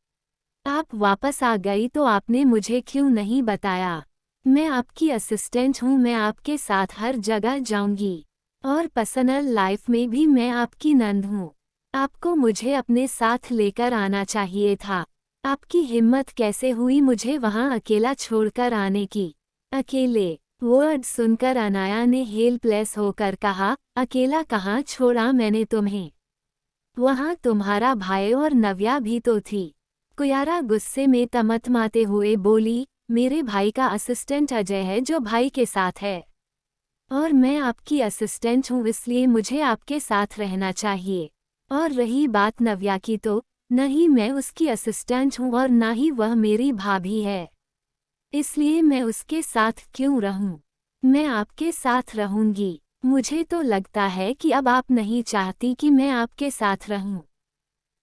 [SPEAKER 1] आप वापस आ गई तो आपने मुझे क्यों नहीं बताया? मैं आपकी असिस्टेंट हूँ, मैं आपके साथ हर जगह जाऊंगी और पर्सनल लाइफ में भी मैं आपकी नंद हूँ। आपको मुझे अपने साथ लेकर आना चाहिए था। आपकी हिम्मत कैसे हुई मुझे वहां अकेला छोड़कर आने की? अकेले वर्ड सुनकर अनाया ने हेल्पलेस होकर कहा, अकेला कहाँ छोड़ा मैंने तुम्हें? वहां तुम्हारा भाई और नव्या भी तो थी। कियारा गुस्से में तमतमाते हुए बोली, मेरे भाई का असिस्टेंट अजय है जो भाई के साथ है। और मैं आपकी असिस्टेंट हूँ इसलिए मुझे आपके साथ रहना चाहिए। और रही बात नव्या की तो, न ही मैं उसकी असिस्टेंट हूँ और ना ही वह मेरी भाभी है। इसलिए मैं उसके साथ क्यों रहूं? मैं आपके साथ रहूंगी। मुझे तो लगता है कि अब आप नहीं चाहती कि मैं आपके साथ रहूं।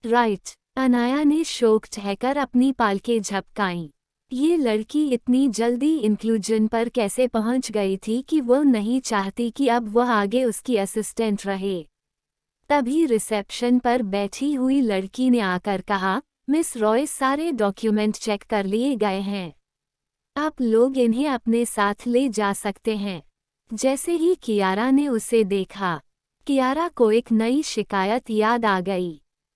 [SPEAKER 1] राइट। अनाया ने शोक ठहकर अपनी पालकें झपकाईं। ये लड़की इतनी जल्दी इंक्लूजन पर कैसे पहुंच गई थी कि वो नहीं चाहती कि अब वह आगे उसकी असिस्टेंट रहे। तभी रिसेप्शन पर बैठी हुई लड़की ने आकर कहा, मिस रॉय सारे डॉक्यूमेंट चेक कर लिए गए हैं। आप लोग इन्हें अपने साथ ले जा सकते हैं। जैसे ही कियारा ने उसे देखा, कियारा को एक नई शिकायत याद आ गई।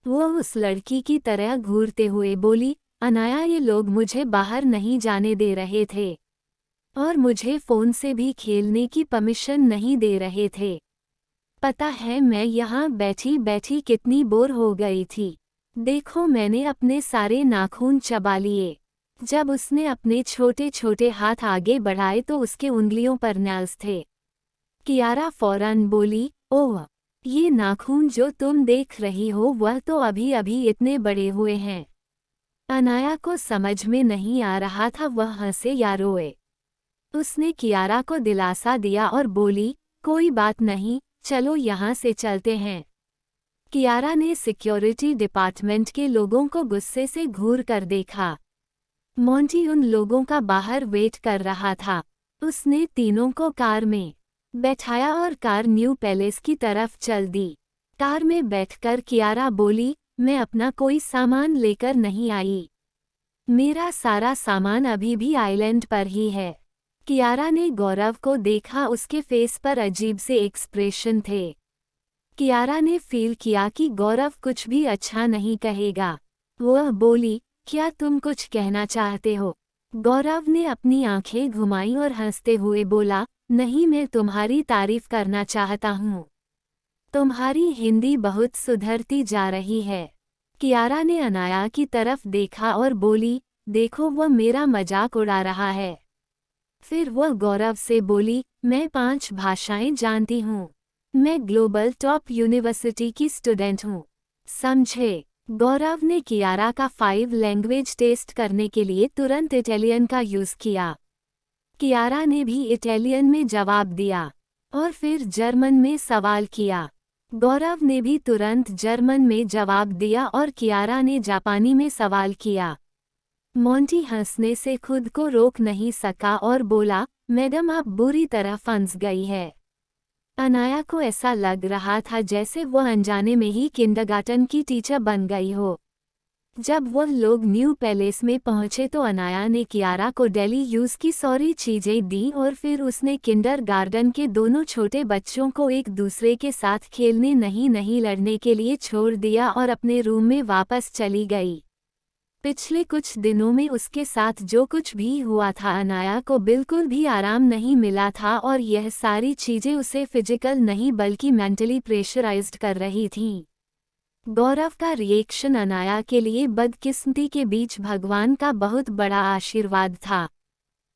[SPEAKER 1] वो उस लड़की की तरह घूरते हुए बोली, अनाया ये लोग मुझे बाहर नहीं जाने दे रहे थे। और मुझे फ़ोन से भी खेलने की परमिशन नहीं दे रहे थे। पता है मैं यहाँ बैठी बैठी कितनी बोर हो गई थी। देखो मैंने अपने सारे नाखून चबा लिए। जब उसने अपने छोटे छोटे हाथ आगे बढ़ाए तो उसके उंगलियों पर नेल्स थे। कियारा फौरन बोली, ओह, ये नाखून जो तुम देख रही हो वह तो अभी अभी इतने बड़े हुए हैं। अनाया को समझ में नहीं आ रहा था वह हंसे या रोए। उसने कियारा को दिलासा दिया और बोली, कोई बात नहीं, चलो यहाँ से चलते हैं। कियारा ने सिक्योरिटी डिपार्टमेंट के लोगों को गुस्से से घूर कर देखा। मोंटी उन लोगों का बाहर वेट कर रहा था। उसने तीनों को कार में बैठाया और कार न्यू पैलेस की तरफ चल दी। कार में बैठकर कियारा बोली, मैं अपना कोई सामान लेकर नहीं आई। मेरा सारा सामान अभी भी आइलैंड पर ही है। कियारा ने गौरव को देखा, उसके फेस पर अजीब से एक्सप्रेशन थे। कियारा ने फील किया कि गौरव कुछ भी अच्छा नहीं कहेगा। वह बोली, क्या तुम कुछ कहना चाहते हो? गौरव ने अपनी आंखें घुमाई और हंसते हुए बोला, नहीं मैं तुम्हारी तारीफ करना चाहता हूँ। तुम्हारी हिंदी बहुत सुधरती जा रही है। कियारा ने अनाया की तरफ देखा और बोली, देखो वह मेरा मजाक उड़ा रहा है। फिर वह गौरव से बोली, मैं 5 भाषाएं जानती हूँ। मैं ग्लोबल टॉप यूनिवर्सिटी की स्टूडेंट हूँ। समझे? गौरव ने कियारा का 5 लैंग्वेज टेस्ट करने के लिए तुरंत इटालियन का यूज़ किया। कियारा ने भी इटालियन में जवाब दिया और फिर जर्मन में सवाल किया। गौरव ने भी तुरंत जर्मन में जवाब दिया और कियारा ने जापानी में सवाल किया। मोंटी हंसने से खुद को रोक नहीं सका और बोला, मैडम आप बुरी तरह फंस गई है। अनाया को ऐसा लग रहा था जैसे वह अनजाने में ही किंडरगार्टन की टीचर बन गई हो। जब वह लोग न्यू पैलेस में पहुंचे तो अनाया ने कियारा को डेली यूज़ की सारी चीज़ें दी और फिर उसने किंडरगार्टन के दोनों छोटे बच्चों को एक दूसरे के साथ खेलने नहीं लड़ने के लिए छोड़ दिया और अपने रूम में वापस चली गई। पिछले कुछ दिनों में उसके साथ जो कुछ भी हुआ था अनाया को बिल्कुल भी आराम नहीं मिला था और यह सारी चीज़ें उसे फिजिकल नहीं बल्कि मेंटली प्रेशराइज्ड कर रही थीं। गौरव का रिएक्शन अनाया के लिए बदकिस्मती के बीच भगवान का बहुत बड़ा आशीर्वाद था।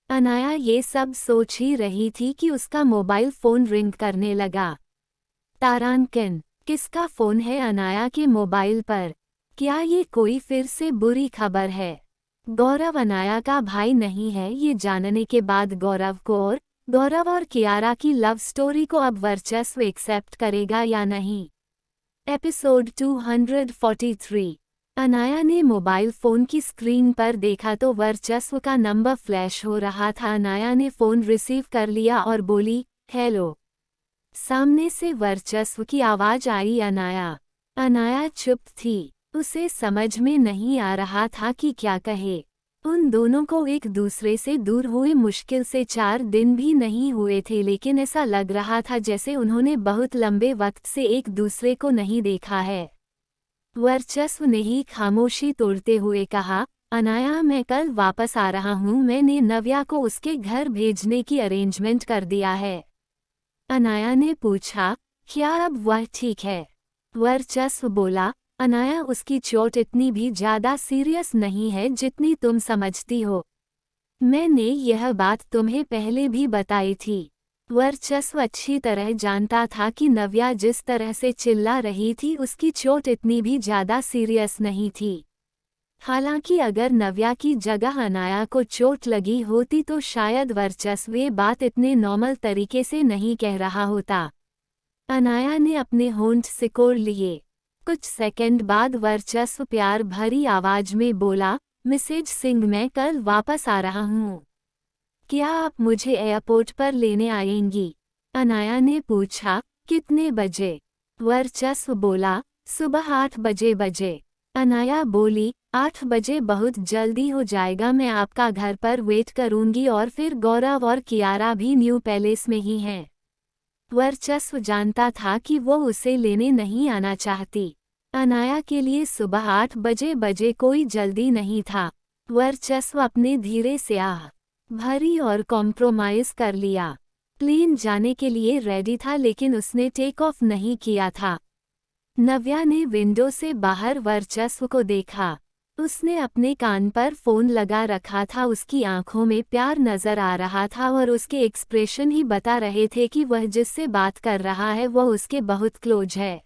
[SPEAKER 1] अनाया ये सब सोच ही रही थी कि उसका मोबाइल फ़ोन रिंग करने लगा। तारांकिन, किसका फ़ोन है अनाया के मोबाइल पर? क्या ये कोई फिर से बुरी खबर है? गौरव अनाया का भाई नहीं है ये जानने के बाद गौरव और कियारा की लव स्टोरी को अब वर्चस्व एक्सेप्ट करेगा या नहीं? एपिसोड 243। अनाया ने मोबाइल फ़ोन की स्क्रीन पर देखा तो वर्चस्व का नंबर फ्लैश हो रहा था। अनाया ने फ़ोन रिसीव कर लिया और बोली, हेलो। सामने से वर्चस्व की आवाज़ आई। अनाया चुप थी। उसे समझ में नहीं आ रहा था कि क्या कहे। उन दोनों को एक दूसरे से दूर हुए मुश्किल से 4 दिन भी नहीं हुए थे, लेकिन ऐसा लग रहा था जैसे उन्होंने बहुत लंबे वक्त से एक दूसरे को नहीं देखा है। वर्चस्व ने ही खामोशी तोड़ते हुए कहा, अनाया मैं कल वापस आ रहा हूँ, मैंने नव्या को उसके घर भेजने की अरेंजमेंट कर दिया है। अनाया ने पूछा, क्या अब वह ठीक है? वर्चस्व बोला, अनाया उसकी चोट इतनी भी ज्यादा सीरियस नहीं है जितनी तुम समझती हो। मैंने यह बात तुम्हें पहले भी बताई थी। वर्चस्व अच्छी तरह जानता था कि नव्या जिस तरह से चिल्ला रही थी उसकी चोट इतनी भी ज्यादा सीरियस नहीं थी। हालांकि अगर नव्या की जगह अनाया को चोट लगी होती तो शायद वर्चस्व ये बात इतने नॉर्मल तरीके से नहीं कह रहा होता। अनाया ने अपने होंठ सिकोड़ लिए। कुछ सेकंड बाद वर्चस्व प्यार भरी आवाज में बोला, मिसेज सिंह मैं कल वापस आ रहा हूँ। क्या आप मुझे एयरपोर्ट पर लेने आएंगी? अनाया ने पूछा, कितने बजे? वर्चस्व बोला, सुबह 8 बजे। अनाया बोली, 8 बजे बहुत जल्दी हो जाएगा, मैं आपका घर पर वेट करूंगी और फिर गौरव और कियारा भी न्यू पैलेस में ही हैं। वर्चस्व जानता था कि वो उसे लेने नहीं आना चाहती। अनाया के लिए सुबह 8 बजे कोई जल्दी नहीं था। वर्चस्व अपने धीरे से आह भरी और कॉम्प्रोमाइज कर लिया। प्लेन जाने के लिए रेडी था लेकिन उसने टेक ऑफ नहीं किया था। नव्या ने विंडो से बाहर वर्चस्व को देखा। उसने अपने कान पर फोन लगा रखा था, उसकी आंखों में प्यार नजर आ रहा था और उसके एक्सप्रेशन ही बता रहे थे कि वह जिससे बात कर रहा है वह उसके बहुत क्लोज है।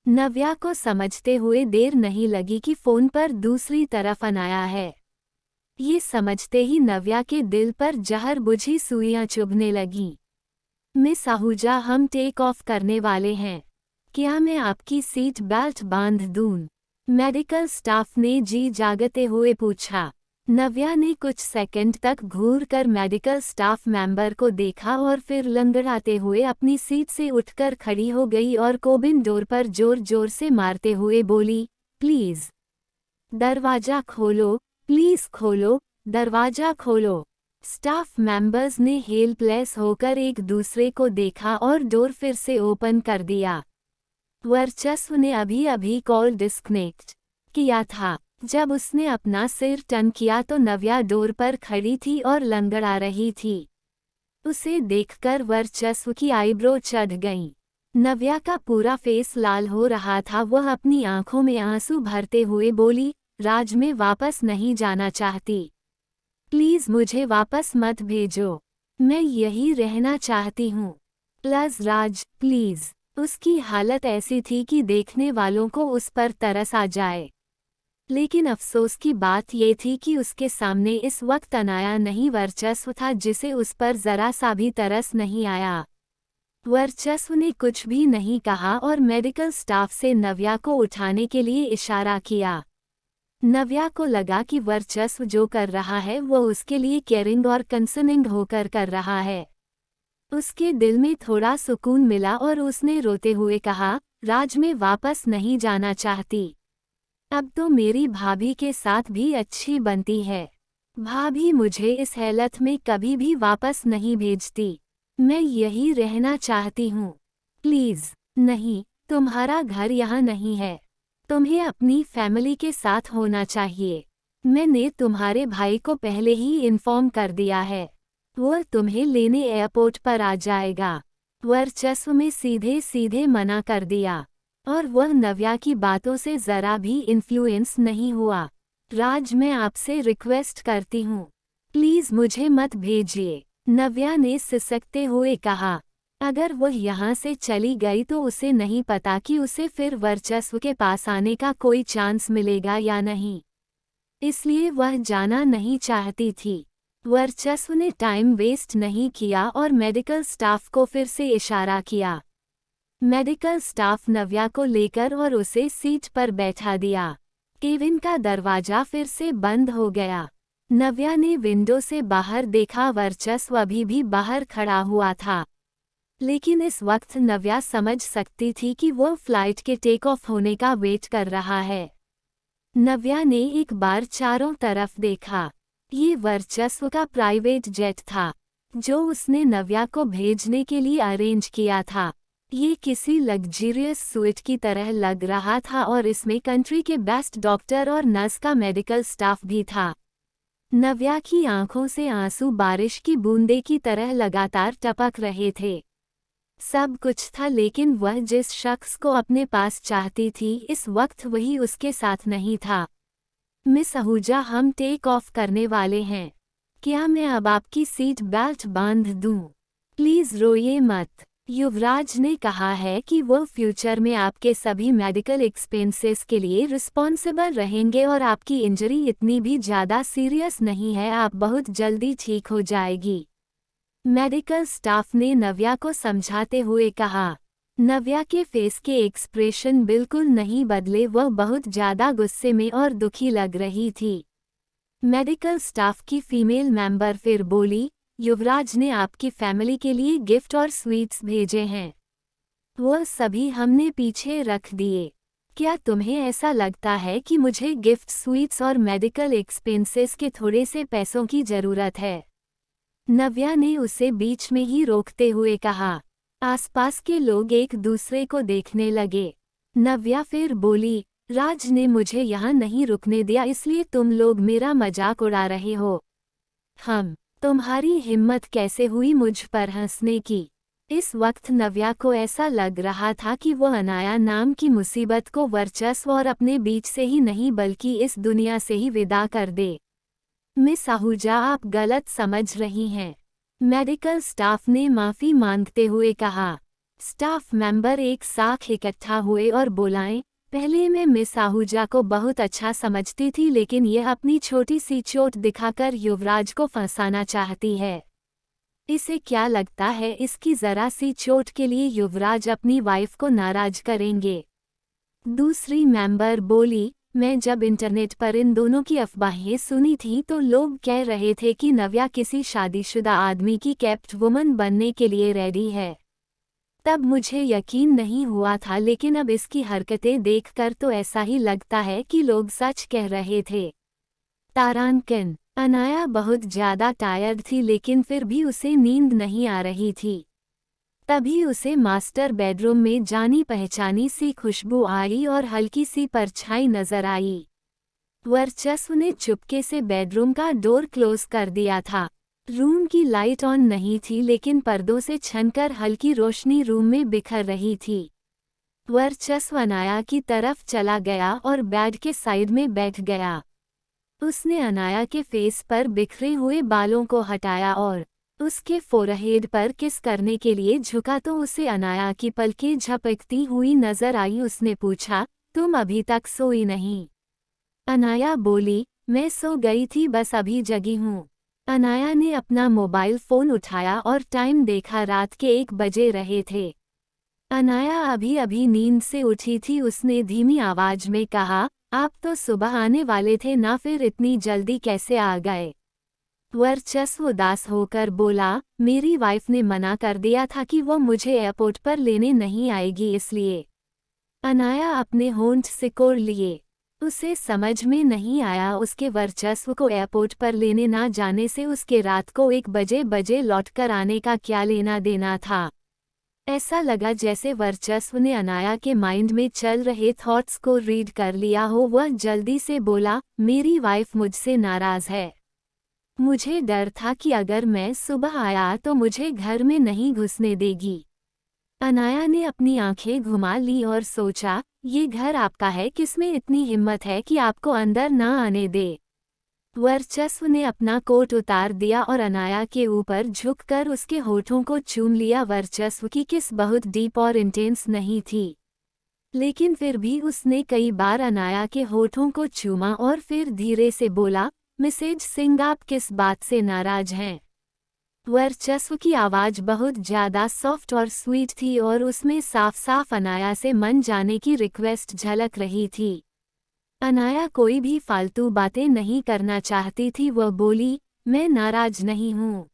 [SPEAKER 1] नव्या को समझते हुए देर नहीं लगी कि फोन पर दूसरी तरफ अनाया है। ये समझते ही नव्या के दिल पर जहर बुझी सुइयां चुभने लगीं। मिस आहूजा, हम टेक ऑफ करने वाले हैं। क्या मैं आपकी सीट बेल्ट बांध दूं? मेडिकल स्टाफ ने जी जागते हुए पूछा। नव्या ने कुछ सेकंड तक घूरकर मेडिकल स्टाफ मेंबर को देखा और फिर लंगड़ाते हुए अपनी सीट से उठकर खड़ी हो गई और कोबिन डोर पर जोर जोर से मारते हुए बोली, प्लीज दरवाजा खोलो, प्लीज खोलो, दरवाजा खोलो। स्टाफ मेंबर्स ने हेल्पलेस होकर एक दूसरे को देखा और डोर फिर से ओपन कर दिया। वर्चस्व ने अभी कॉल डिस्कनेक्ट किया था। जब उसने अपना सिर टर्न किया तो नव्या डोर पर खड़ी थी और लंगड़ा रही थी। उसे देखकर वर्चस्व की आईब्रो चढ़ गईं। नव्या का पूरा फेस लाल हो रहा था। वह अपनी आंखों में आंसू भरते हुए बोली, राज मैं वापस नहीं जाना चाहती। प्लीज मुझे वापस मत भेजो, मैं यही रहना चाहती हूँ। Please Raj, please. उसकी हालत ऐसी थी कि देखने वालों को उस पर तरस आ जाए। लेकिन अफसोस की बात ये थी कि उसके सामने इस वक्त अनाया नहीं वर्चस्व था जिसे उस पर जरा सा भी तरस नहीं आया। वर्चस्व ने कुछ भी नहीं कहा और मेडिकल स्टाफ से नव्या को उठाने के लिए इशारा किया। नव्या को लगा कि वर्चस्व जो कर रहा है वो उसके लिए केयरिंग और कंसर्निंग होकर कर रहा है। उसके दिल में थोड़ा सुकून मिला और उसने रोते हुए कहा, राज मैं वापस नहीं जाना चाहती। अब तो मेरी भाभी के साथ भी अच्छी बनती है। भाभी मुझे इस हालत में कभी भी वापस नहीं भेजती। मैं यही रहना चाहती हूँ। प्लीज नहीं, तुम्हारा घर यहाँ नहीं है। तुम्हें अपनी फैमिली के साथ होना चाहिए। मैंने तुम्हारे भाई को पहले ही इन्फॉर्म कर दिया है, वह तुम्हें लेने एयरपोर्ट पर आ जाएगा। वर्चस्व में सीधे सीधे मना कर दिया और वह नव्या की बातों से जरा भी इन्फ्लुएंस नहीं हुआ। राज मैं आपसे रिक्वेस्ट करती हूँ, प्लीज मुझे मत भेजिए, नव्या ने सिसकते हुए कहा। अगर वह यहाँ से चली गई तो उसे नहीं पता कि उसे फिर वर्चस्व के पास आने का कोई चांस मिलेगा या नहीं, इसलिए वह जाना नहीं चाहती थी। वर्चस्व ने टाइम वेस्ट नहीं किया और मेडिकल स्टाफ को फिर से इशारा किया। मेडिकल स्टाफ नव्या को लेकर और उसे सीट पर बैठा दिया। केविन का दरवाजा फिर से बंद हो गया। नव्या ने विंडो से बाहर देखा, वर्चस्व अभी भी बाहर खड़ा हुआ था। लेकिन इस वक्त नव्या समझ सकती थी कि वो फ्लाइट के टेक ऑफ होने का वेट कर रहा है। नव्या ने एक बार चारों तरफ देखा। ये वर्चस्व का प्राइवेट जेट था जो उसने नव्या को भेजने के लिए अरेंज किया था। ये किसी लग्जरियस सूट की तरह लग रहा था और इसमें कंट्री के बेस्ट डॉक्टर और नर्स का मेडिकल स्टाफ भी था। नव्या की आंखों से आंसू बारिश की बूंदे की तरह लगातार टपक रहे थे। सब कुछ था, लेकिन वह जिस शख्स को अपने पास चाहती थी इस वक्त वही उसके साथ नहीं था। मिस आहूजा, हम टेक ऑफ करने वाले हैं। क्या मैं अब आपकी सीट बेल्ट बांध दूं? प्लीज रोइए मत। युवराज ने कहा है कि वो फ्यूचर में आपके सभी मेडिकल एक्सपेंसेस के लिए रिस्पॉन्सिबल रहेंगे और आपकी इंजरी इतनी भी ज़्यादा सीरियस नहीं है, आप बहुत जल्दी ठीक हो जाएगी। मेडिकल स्टाफ ने नव्या को समझाते हुए कहा। नव्या के फेस के एक्सप्रेशन बिल्कुल नहीं बदले, वह बहुत ज़्यादा गुस्से में और दुखी लग रही थी। मेडिकल स्टाफ की फीमेल मेंबर फिर बोली, युवराज ने आपकी फैमिली के लिए गिफ्ट और स्वीट्स भेजे हैं। वह सभी हमने पीछे रख दिए। क्या तुम्हें ऐसा लगता है कि मुझे गिफ्ट, स्वीट्स और मेडिकल एक्सपेंसेस के थोड़े से पैसों की ज़रूरत है? नव्या ने उसे बीच में ही रोकते हुए कहा। आसपास के लोग एक दूसरे को देखने लगे। नव्या फिर बोली, राज ने मुझे यहाँ नहीं रुकने दिया, इसलिए तुम लोग मेरा मजाक उड़ा रहे हो। तुम्हारी हिम्मत कैसे हुई मुझ पर हंसने की? इस वक्त नव्या को ऐसा लग रहा था कि वो अनाया नाम की मुसीबत को वर्चस्व और अपने बीच से ही नहीं बल्कि इस दुनिया से ही विदा कर दे। मिस आहूजा, आप गलत समझ रही हैं। मेडिकल स्टाफ ने माफ़ी मांगते हुए कहा। स्टाफ मेंबर एक साथ इकट्ठा हुए और बुलाएं, पहले मैं मिस आहूजा को बहुत अच्छा समझती थी, लेकिन यह अपनी छोटी सी चोट दिखाकर युवराज को फंसाना चाहती है। इसे क्या लगता है इसकी ज़रा सी चोट के लिए युवराज अपनी वाइफ को नाराज करेंगे? दूसरी मेंबर बोली, मैं जब इंटरनेट पर इन दोनों की अफवाहें सुनी थी तो लोग कह रहे थे कि नव्या किसी शादीशुदा आदमी की कैप्ट वुमन बनने के लिए रेडी है। तब मुझे यकीन नहीं हुआ था, लेकिन अब इसकी हरकतें देखकर तो ऐसा ही लगता है कि लोग सच कह रहे थे। तारांकन। अनाया बहुत ज़्यादा टायर्ड थी, लेकिन फिर भी उसे नींद नहीं आ रही थी। तभी उसे मास्टर बेडरूम में जानी पहचानी सी खुशबू आई और हल्की सी परछाई नजर आई। वर्चस्व ने चुपके से बेडरूम का डोर क्लोज कर दिया था। रूम की लाइट ऑन नहीं थी, लेकिन पर्दों से छनकर हल्की रोशनी रूम में बिखर रही थी। वर्चस्व अनाया की तरफ चला गया और बेड के साइड में बैठ गया। उसने अनाया के फेस पर बिखरे हुए बालों को हटाया और उसके फोरहेड पर किस करने के लिए झुका तो उसे अनाया की पलकें झपकती हुई नजर आई। उसने पूछा, तुम अभी तक सोई नहीं? अनाया बोली, मैं सो गई थी, बस अभी जगी हूँ। अनाया ने अपना मोबाइल फ़ोन उठाया और टाइम देखा, रात के 1 बजे रहे थे। अनाया अभी अभी नींद से उठी थी। उसने धीमी आवाज में कहा, आप तो सुबह आने वाले थे ना, फिर इतनी जल्दी कैसे आ गए? वर्चस्व उदास होकर बोला, मेरी वाइफ ने मना कर दिया था कि वो मुझे एयरपोर्ट पर लेने नहीं आएगी, इसलिए। अनाया अपने होंठ सिकोड़ लिए। उसे समझ में नहीं आया उसके वर्चस्व को एयरपोर्ट पर लेने ना जाने से उसके रात को 1 बजे लौटकर आने का क्या लेना देना था। ऐसा लगा जैसे वर्चस्व ने अनाया के माइंड में चल रहे थॉट्स को रीड कर लिया हो। वह जल्दी से बोला, मेरी वाइफ मुझसे नाराज है। मुझे डर था कि अगर मैं सुबह आया तो मुझे घर में नहीं घुसने देगी। अनाया ने अपनी आंखें घुमा ली और सोचा, ये घर आपका है, किसमें इतनी हिम्मत है कि आपको अंदर ना आने दे। वर्चस्व ने अपना कोट उतार दिया और अनाया के ऊपर झुककर उसके होठों को चूम लिया। वर्चस्व की किस बहुत डीप और इंटेंस नहीं थी, लेकिन फिर भी उसने कई बार अनाया के होठों को चूमा और फिर धीरे से बोला, मिसेज सिंह, आप किस बात से नाराज हैं? वर्चस्व की आवाज़ बहुत ज़्यादा सॉफ्ट और स्वीट थी और उसमें साफ साफ अनाया से मन जाने की रिक्वेस्ट झलक रही थी। अनाया कोई भी फालतू बातें नहीं करना चाहती थी। वह बोली, मैं नाराज नहीं हूँ।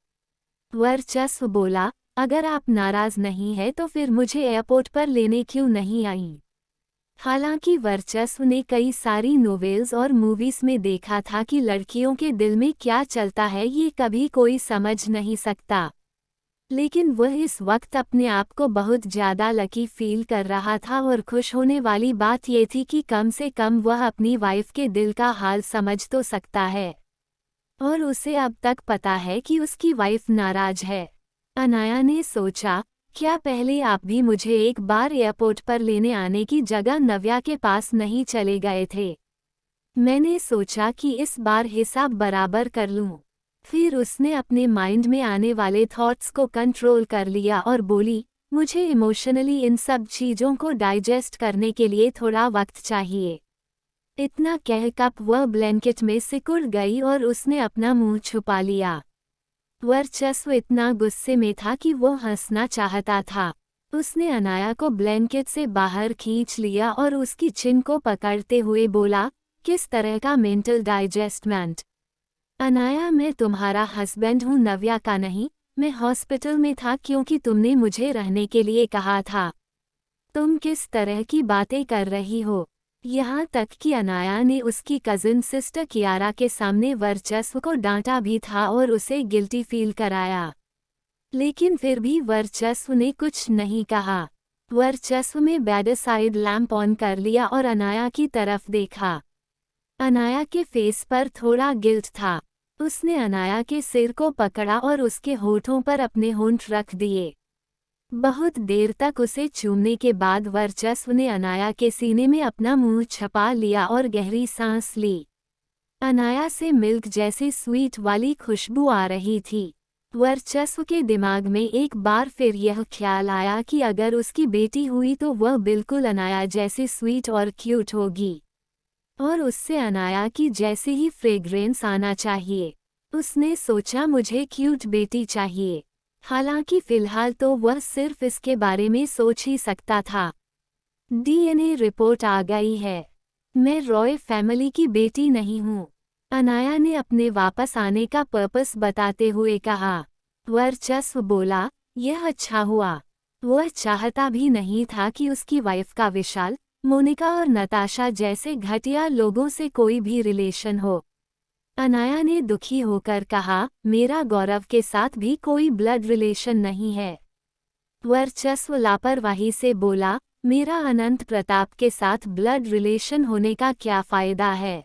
[SPEAKER 1] वर्चस्व बोला, अगर आप नाराज नहीं है तो फिर मुझे एयरपोर्ट पर लेने क्यों नहीं आई? हालांकि वर्चस्व ने कई सारी नोवेल्स और मूवीज में देखा था कि लड़कियों के दिल में क्या चलता है ये कभी कोई समझ नहीं सकता। लेकिन वह इस वक्त अपने आप को बहुत ज़्यादा लकी फील कर रहा था और खुश होने वाली बात ये थी कि कम से कम वह अपनी वाइफ के दिल का हाल समझ तो सकता है और उसे अब तक पता है कि उसकी वाइफ नाराज है। अनाया ने सोचा, क्या पहले आप भी मुझे एक बार एयरपोर्ट पर लेने आने की जगह नव्या के पास नहीं चले गए थे? मैंने सोचा कि इस बार हिसाब बराबर कर लूं। फिर उसने अपने माइंड में आने वाले थॉट्स को कंट्रोल कर लिया और बोली, मुझे इमोशनली इन सब चीज़ों को डाइजेस्ट करने के लिए थोड़ा वक्त चाहिए। इतना कह कप वह ब्लैंकेट में सिकुड़ गई और उसने अपना मुंह छुपा लिया। वर्चस्व इतना गुस्से में था कि वो हंसना चाहता था। उसने अनाया को ब्लैंकेट से बाहर खींच लिया और उसकी चिन को पकड़ते हुए बोला, किस तरह का मेंटल डाइजेस्टमेंट? अनाया, मैं तुम्हारा हस्बैंड हूँ, नव्या का नहीं। मैं हॉस्पिटल में था क्योंकि तुमने मुझे रहने के लिए कहा था। तुम किस तरह की बातें कर रही हो? यहाँ तक कि अनाया ने उसकी कजिन सिस्टर कियारा के सामने वर्चस्व को डांटा भी था और उसे गिल्टी फील कराया। लेकिन फिर भी वर्चस्व ने कुछ नहीं कहा। वर्चस्व में बेडसाइड लैंप ऑन कर लिया और अनाया की तरफ देखा। अनाया के फेस पर थोड़ा गिल्ट था। उसने अनाया के सिर को पकड़ा और उसके होठों पर अपने होंठ रख दिए। बहुत देर तक उसे चूमने के बाद वर्चस्व ने अनाया के सीने में अपना मुंह छुपा लिया और गहरी सांस ली। अनाया से मिल्क जैसी स्वीट वाली खुशबू आ रही थी। वर्चस्व के दिमाग में एक बार फिर यह ख्याल आया कि अगर उसकी बेटी हुई तो वह बिल्कुल अनाया जैसी स्वीट और क्यूट होगी और उससे अनाया की जैसी ही फ्रेग्रेंस आना चाहिए। उसने सोचा, मुझे क्यूट बेटी चाहिए। हालांकि फिलहाल तो वह सिर्फ इसके बारे में सोच ही सकता था। डीएनए रिपोर्ट आ गई है। मैं रॉय फैमिली की बेटी नहीं हूँ, अनाया ने अपने वापस आने का पर्पस बताते हुए कहा। वर्चस्व बोला, यह अच्छा हुआ। वह चाहता भी नहीं था कि उसकी वाइफ का विशाल, मोनिका और नताशा जैसे घटिया लोगों से कोई भी रिलेशन हो। अनाया ने दुखी होकर कहा, मेरा गौरव के साथ भी कोई ब्लड रिलेशन नहीं है। वर्चस्व लापरवाही से बोला, मेरा अनंत प्रताप के साथ ब्लड रिलेशन होने का क्या फ़ायदा है?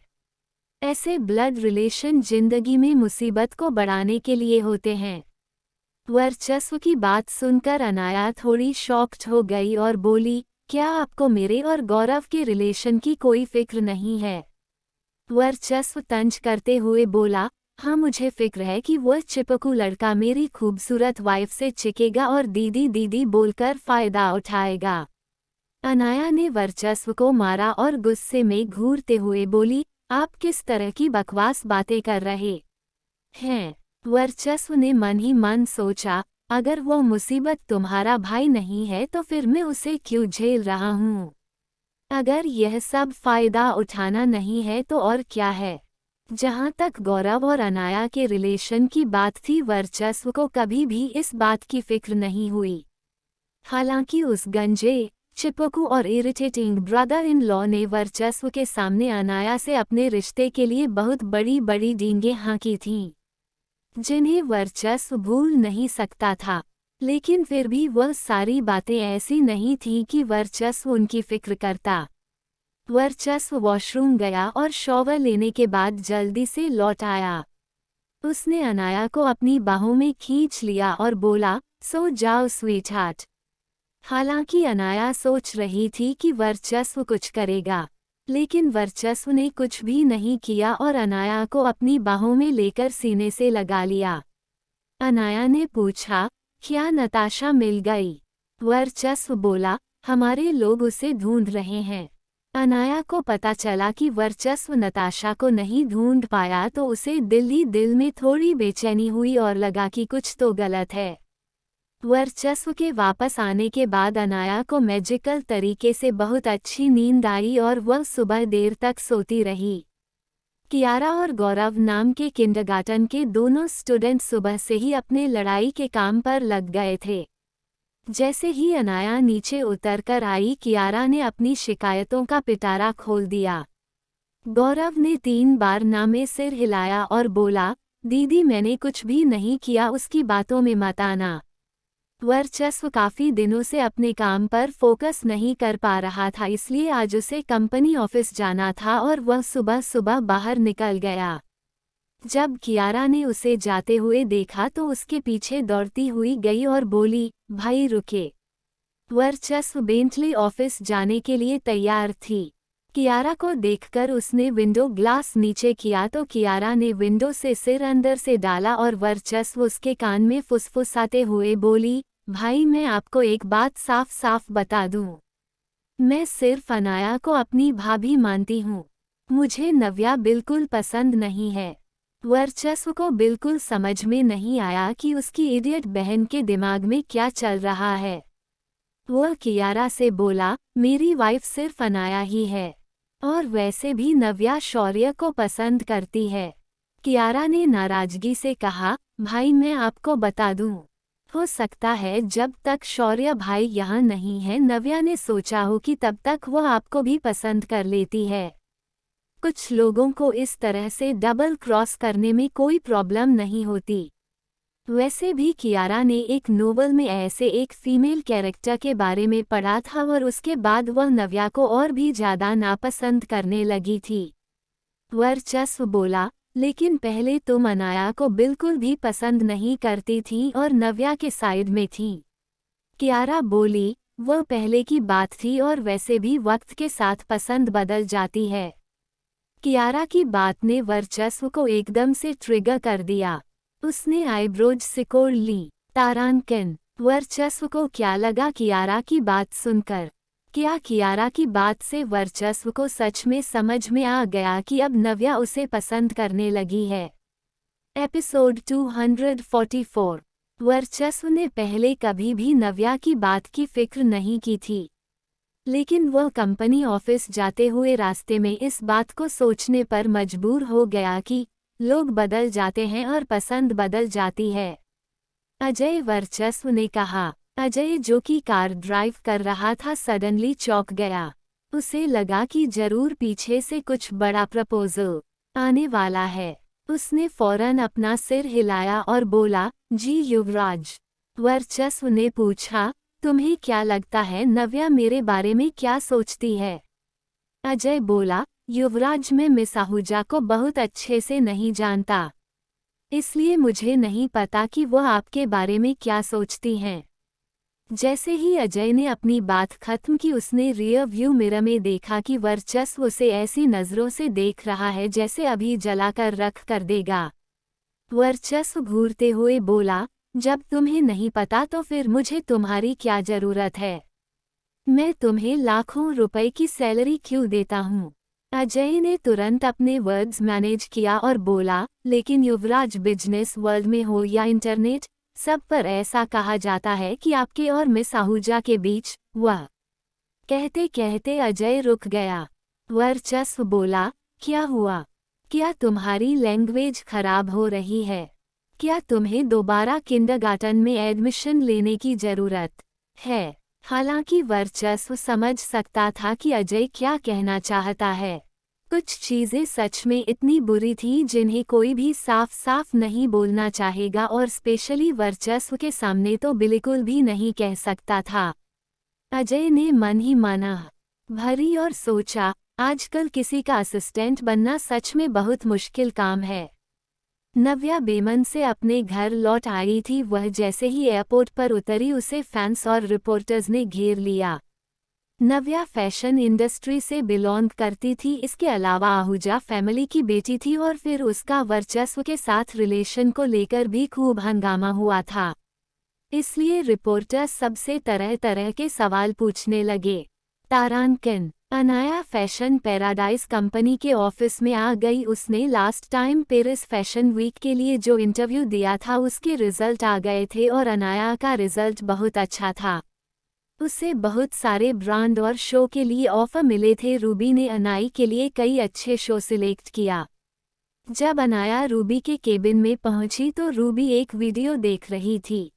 [SPEAKER 1] ऐसे ब्लड रिलेशन जिंदगी में मुसीबत को बढ़ाने के लिए होते हैं। वर्चस्व की बात सुनकर अनाया थोड़ी शॉक्ड हो गई और बोली, क्या आपको मेरे और गौरव के रिलेशन की कोई फिक्र नहीं है? वर्चस्व तंज करते हुए बोला, हाँ, मुझे फिक्र है कि वह चिपकू लड़का मेरी खूबसूरत वाइफ से चिकेगा और दीदी दीदी बोलकर फ़ायदा उठाएगा। अनाया ने वर्चस्व को मारा और गुस्से में घूरते हुए बोली, आप किस तरह की बकवास बातें कर रहे हैं? वर्चस्व ने मन ही मन सोचा, अगर वो मुसीबत तुम्हारा भाई नहीं है तो फिर मैं उसे क्यों झेल रहा हूँ? अगर यह सब फ़ायदा उठाना नहीं है तो और क्या है? जहाँ तक गौरव और अनाया के रिलेशन की बात थी, वर्चस्व को कभी भी इस बात की फिक्र नहीं हुई। हालांकि उस गंजे, चिपकू और इरिटेटिंग ब्रदर इन लॉ ने वर्चस्व के सामने अनाया से अपने रिश्ते के लिए बहुत बड़ी बड़ी डींगें हाँकी थीं, जिन्हें वर्चस्व भूल नहीं सकता था। लेकिन फिर भी वह सारी बातें ऐसी नहीं थीं कि वर्चस्व उनकी फिक्र करता। वर्चस्व वॉशरूम गया और शॉवर लेने के बाद जल्दी से लौट आया। उसने अनाया को अपनी बाहों में खींच लिया और बोला, सो जाओ स्वीटहार्ट। हालांकि अनाया सोच रही थी कि वर्चस्व कुछ करेगा, लेकिन वर्चस्व ने कुछ भी नहीं किया और अनाया को अपनी बाहों में लेकर सीने से लगा लिया। अनाया ने पूछा, क्या नताशा मिल गई? वर्चस्व बोला, हमारे लोग उसे ढूंढ रहे हैं। अनाया को पता चला कि वर्चस्व नताशा को नहीं ढूंढ पाया तो उसे दिल ही दिल में थोड़ी बेचैनी हुई और लगा कि कुछ तो गलत है। वर्चस्व के वापस आने के बाद अनाया को मैजिकल तरीके से बहुत अच्छी नींद आई और वह सुबह देर तक सोती रही। कियारा और गौरव नाम के किंडरगार्टन के दोनों स्टूडेंट सुबह से ही अपने लड़ाई के काम पर लग गए थे। जैसे ही अनाया नीचे उतरकर आई, कियारा ने अपनी शिकायतों का पिटारा खोल दिया। गौरव ने 3 बार नामे सिर हिलाया और बोला, दीदी मैंने कुछ भी नहीं किया, उसकी बातों में मत आना। वर्चस्व काफी दिनों से अपने काम पर फोकस नहीं कर पा रहा था, इसलिए आज उसे कंपनी ऑफिस जाना था और वह सुबह सुबह बाहर निकल गया। जब कियारा ने उसे जाते हुए देखा तो उसके पीछे दौड़ती हुई गई और बोली, भाई रुके। वर्चस्व बेंटली ऑफिस जाने के लिए तैयार थी। कियारा को देखकर उसने विंडो ग्लास नीचे किया तो कियारा ने विंडो से सिर अंदर से डाला और वर्चस्व उसके कान में फुसफुसाते हुए बोली, भाई मैं आपको एक बात साफ साफ बता दूं। मैं सिर्फ अनाया को अपनी भाभी मानती हूँ। मुझे नव्या बिल्कुल पसंद नहीं है। वर्चस्व को बिल्कुल समझ में नहीं आया कि उसकी इडियट बहन के दिमाग में क्या चल रहा है। वह कियारा से बोला, मेरी वाइफ सिर्फ अनाया ही है, और वैसे भी नव्या शौर्य को पसंद करती है। कियारा ने नाराजगी से कहा, भाई मैं आपको बता दूं, हो सकता है जब तक शौर्य भाई यहाँ नहीं है नव्या ने सोचा हो कि तब तक वह आपको भी पसंद कर लेती है। कुछ लोगों को इस तरह से डबल क्रॉस करने में कोई प्रॉब्लम नहीं होती। वैसे भी कियारा ने एक नोवेल में ऐसे एक फीमेल कैरेक्टर के बारे में पढ़ा था और उसके बाद वह नव्या को और भी ज़्यादा नापसंद करने लगी थी। वर्चस्व बोला, लेकिन पहले तुम अनाया को बिल्कुल भी पसंद नहीं करती थी और नव्या के साइड में थी। कियारा बोली, वह पहले की बात थी और वैसे भी वक्त के साथ पसंद बदल जाती है। कियारा की बात ने वर्चस्व को एकदम से ट्रिगर कर दिया। उसने आईब्रोज सिकोड़ ली। तारांकन। वर्चस्व को क्या लगा कियारा की बात सुनकर? क्या कियारा की बात से वर्चस्व को सच में समझ में आ गया कि अब नव्या उसे पसंद करने लगी है? एपिसोड 244। वर्चस्व ने पहले कभी भी नव्या की बात की फिक्र नहीं की थी, लेकिन वह कंपनी ऑफिस जाते हुए रास्ते में इस बात को सोचने पर मजबूर हो गया कि लोग बदल जाते हैं और पसंद बदल जाती है। अजय, वर्चस्व ने कहा। अजय जो कि कार ड्राइव कर रहा था सडनली चौंक गया। उसे लगा कि जरूर पीछे से कुछ बड़ा प्रपोजल आने वाला है। उसने फौरन अपना सिर हिलाया और बोला, जी युवराज। वर्चस्व ने पूछा, तुम्हें क्या लगता है नव्या मेरे बारे में क्या सोचती है? अजय बोला, युवराज मैं मिस आहूजा को बहुत अच्छे से नहीं जानता, इसलिए मुझे नहीं पता कि वह आपके बारे में क्या सोचती हैं। जैसे ही अजय ने अपनी बात खत्म की उसने रियर व्यू मिरर में देखा कि वर्चस्व उसे ऐसी नज़रों से देख रहा है जैसे अभी जलाकर रख कर देगा। वर्चस्व घूरते हुए बोला, जब तुम्हें नहीं पता तो फिर मुझे तुम्हारी क्या ज़रूरत है? मैं तुम्हें लाखों रुपए की सैलरी क्यों देता हूँ? अजय ने तुरंत अपने वर्ड्स मैनेज किया और बोला, लेकिन युवराज बिजनेस वर्ल्ड में हो या इंटरनेट, सब पर ऐसा कहा जाता है कि आपके और मिस आहूजा के बीच वह। कहते कहते अजय रुक गया। वर्चस्व बोला, क्या हुआ? क्या तुम्हारी लैंग्वेज खराब हो रही है? क्या तुम्हें दोबारा किंडरगार्टन में एडमिशन लेने की ज़रूरत है? हालांकि वर्चस्व समझ सकता था कि अजय क्या कहना चाहता है। कुछ चीज़ें सच में इतनी बुरी थी जिन्हें कोई भी साफ साफ नहीं बोलना चाहेगा और स्पेशली वर्चस्व के सामने तो बिल्कुल भी नहीं कह सकता था। अजय ने मन ही माना भरी और सोचा, आजकल किसी का असिस्टेंट बनना सच में बहुत मुश्किल काम है। नव्या बेमन से अपने घर लौट आई थी। वह जैसे ही एयरपोर्ट पर उतरी उसे फैंस और रिपोर्टर्स ने घेर लिया। नव्या फैशन इंडस्ट्री से बिलोंग करती थी, इसके अलावा आहूजा फैमिली की बेटी थी और फिर उसका वर्चस्व के साथ रिलेशन को लेकर भी खूब हंगामा हुआ था। इसलिए रिपोर्टर्स सबसे तरह तरह के सवाल पूछने लगे। तारांकन। अनाया फैशन पैराडाइज कंपनी के ऑफिस में आ गई। उसने last time Paris fashion week के लिए जो इंटरव्यू दिया था उसके रिजल्ट आ गए थे और अनाया का रिजल्ट बहुत अच्छा था। उसे बहुत सारे ब्रांड और शो के लिए ऑफर मिले थे। रूबी ने अनाई के लिए कई अच्छे शो सिलेक्ट किया। जब अनाया रूबी के केबिन में पहुंची तो रूबी एक वीडियो देख रही थी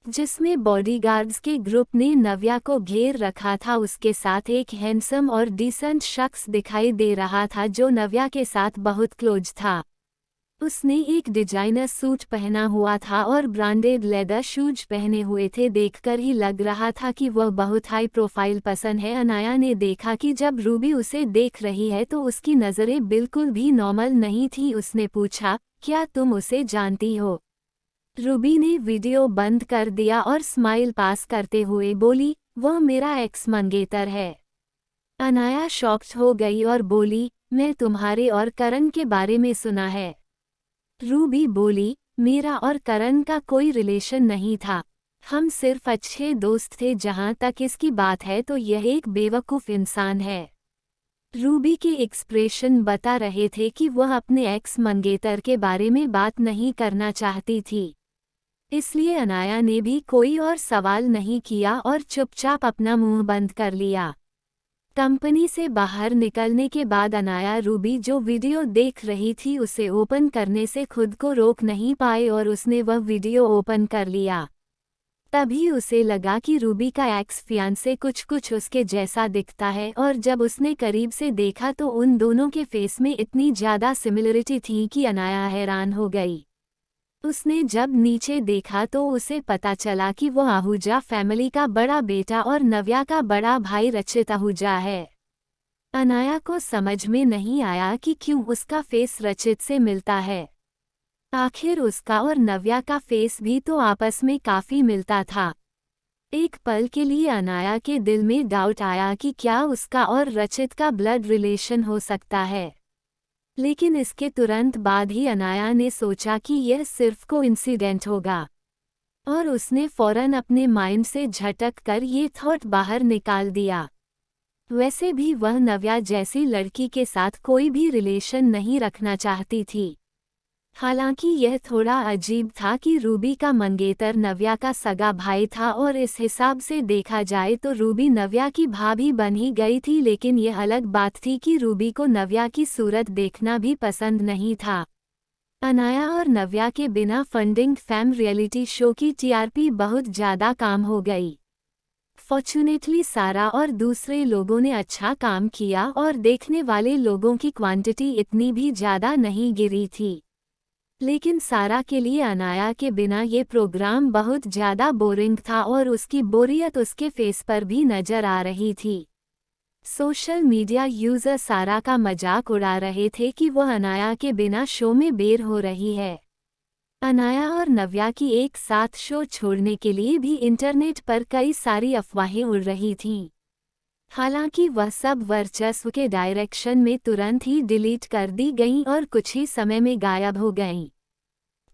[SPEAKER 1] जिसमें बॉडीगार्ड्स के ग्रुप ने नव्या को घेर रखा था। उसके साथ एक हैंडसम और डिसेंट शख्स दिखाई दे रहा था जो नव्या के साथ बहुत क्लोज था। उसने एक डिजाइनर सूट पहना हुआ था और ब्रांडेड लेदर शूज पहने हुए थे। देखकर ही लग रहा था कि वह बहुत हाई प्रोफाइल पसंद है। अनाया ने देखा कि जब रूबी उसे देख रही है तो उसकी नज़रें बिल्कुल भी नॉर्मल नहीं थी। उसने पूछा, क्या तुम उसे जानती हो? रूबी ने वीडियो बंद कर दिया और स्माइल पास करते हुए बोली, वह मेरा एक्स मंगेतर है। अनाया शॉक्ड हो गई और बोली, मैं तुम्हारे और करण के बारे में सुना है। रूबी बोली, मेरा और करण का कोई रिलेशन नहीं था, हम सिर्फ अच्छे दोस्त थे। जहां तक इसकी बात है तो यह एक बेवकूफ़ इंसान है। रूबी के एक्सप्रेशन बता रहे थे कि वह अपने एक्स मंगेतर के बारे में बात नहीं करना चाहती थी। इसलिए अनाया ने भी कोई और सवाल नहीं किया और चुपचाप अपना मुंह बंद कर लिया। कंपनी से बाहर निकलने के बाद अनाया रूबी जो वीडियो देख रही थी उसे ओपन करने से खुद को रोक नहीं पाई और उसने वह वीडियो ओपन कर लिया। तभी उसे लगा कि रूबी का एक्स फियांसे कुछ उसके जैसा दिखता है और जब उसने करीब से देखा तो उन दोनों के फेस में इतनी ज़्यादा सिमिलरिटी थी कि अनाया हैरान हो गई। उसने जब नीचे देखा तो उसे पता चला कि वो आहूजा फैमिली का बड़ा बेटा और नव्या का बड़ा भाई रचित आहूजा है। अनाया को समझ में नहीं आया कि क्यों उसका फेस रचित से मिलता है। आखिर उसका और नव्या का फेस भी तो आपस में काफी मिलता था। एक पल के लिए अनाया के दिल में डाउट आया कि क्या उसका और रचित का ब्लड रिलेशन हो सकता है। लेकिन इसके तुरंत बाद ही अनाया ने सोचा कि यह सिर्फ कोइंसिडेंट होगा और उसने फौरन अपने माइंड से झटक कर ये थॉट बाहर निकाल दिया। वैसे भी वह नव्या जैसी लड़की के साथ कोई भी रिलेशन नहीं रखना चाहती थी। हालांकि यह थोड़ा अजीब था कि रूबी का मंगेतर नव्या का सगा भाई था और इस हिसाब से देखा जाए तो रूबी नव्या की भाभी बन ही गई थी। लेकिन यह अलग बात थी कि रूबी को नव्या की सूरत देखना भी पसंद नहीं था। अनाया और नव्या के बिना फंडिंग फैम रियलिटी शो की टीआरपी बहुत ज़्यादा काम हो गई। फॉर्चुनेटली सारा और दूसरे लोगों ने अच्छा काम किया और देखने वाले लोगों की क्वांटिटी इतनी भी ज़्यादा नहीं गिरी थी। लेकिन सारा के लिए अनाया के बिना ये प्रोग्राम बहुत ज़्यादा बोरिंग था और उसकी बोरियत उसके फेस पर भी नज़र आ रही थी। सोशल मीडिया यूज़र सारा का मजाक उड़ा रहे थे कि वह अनाया के बिना शो में बेर हो रही है। अनाया और नव्या की एक साथ शो छोड़ने के लिए भी इंटरनेट पर कई सारी अफवाहें उड़ रही थीं। हालांकि वह सब वर्चस्व के डायरेक्शन में तुरंत ही डिलीट कर दी गईं और कुछ ही समय में गायब हो गईं।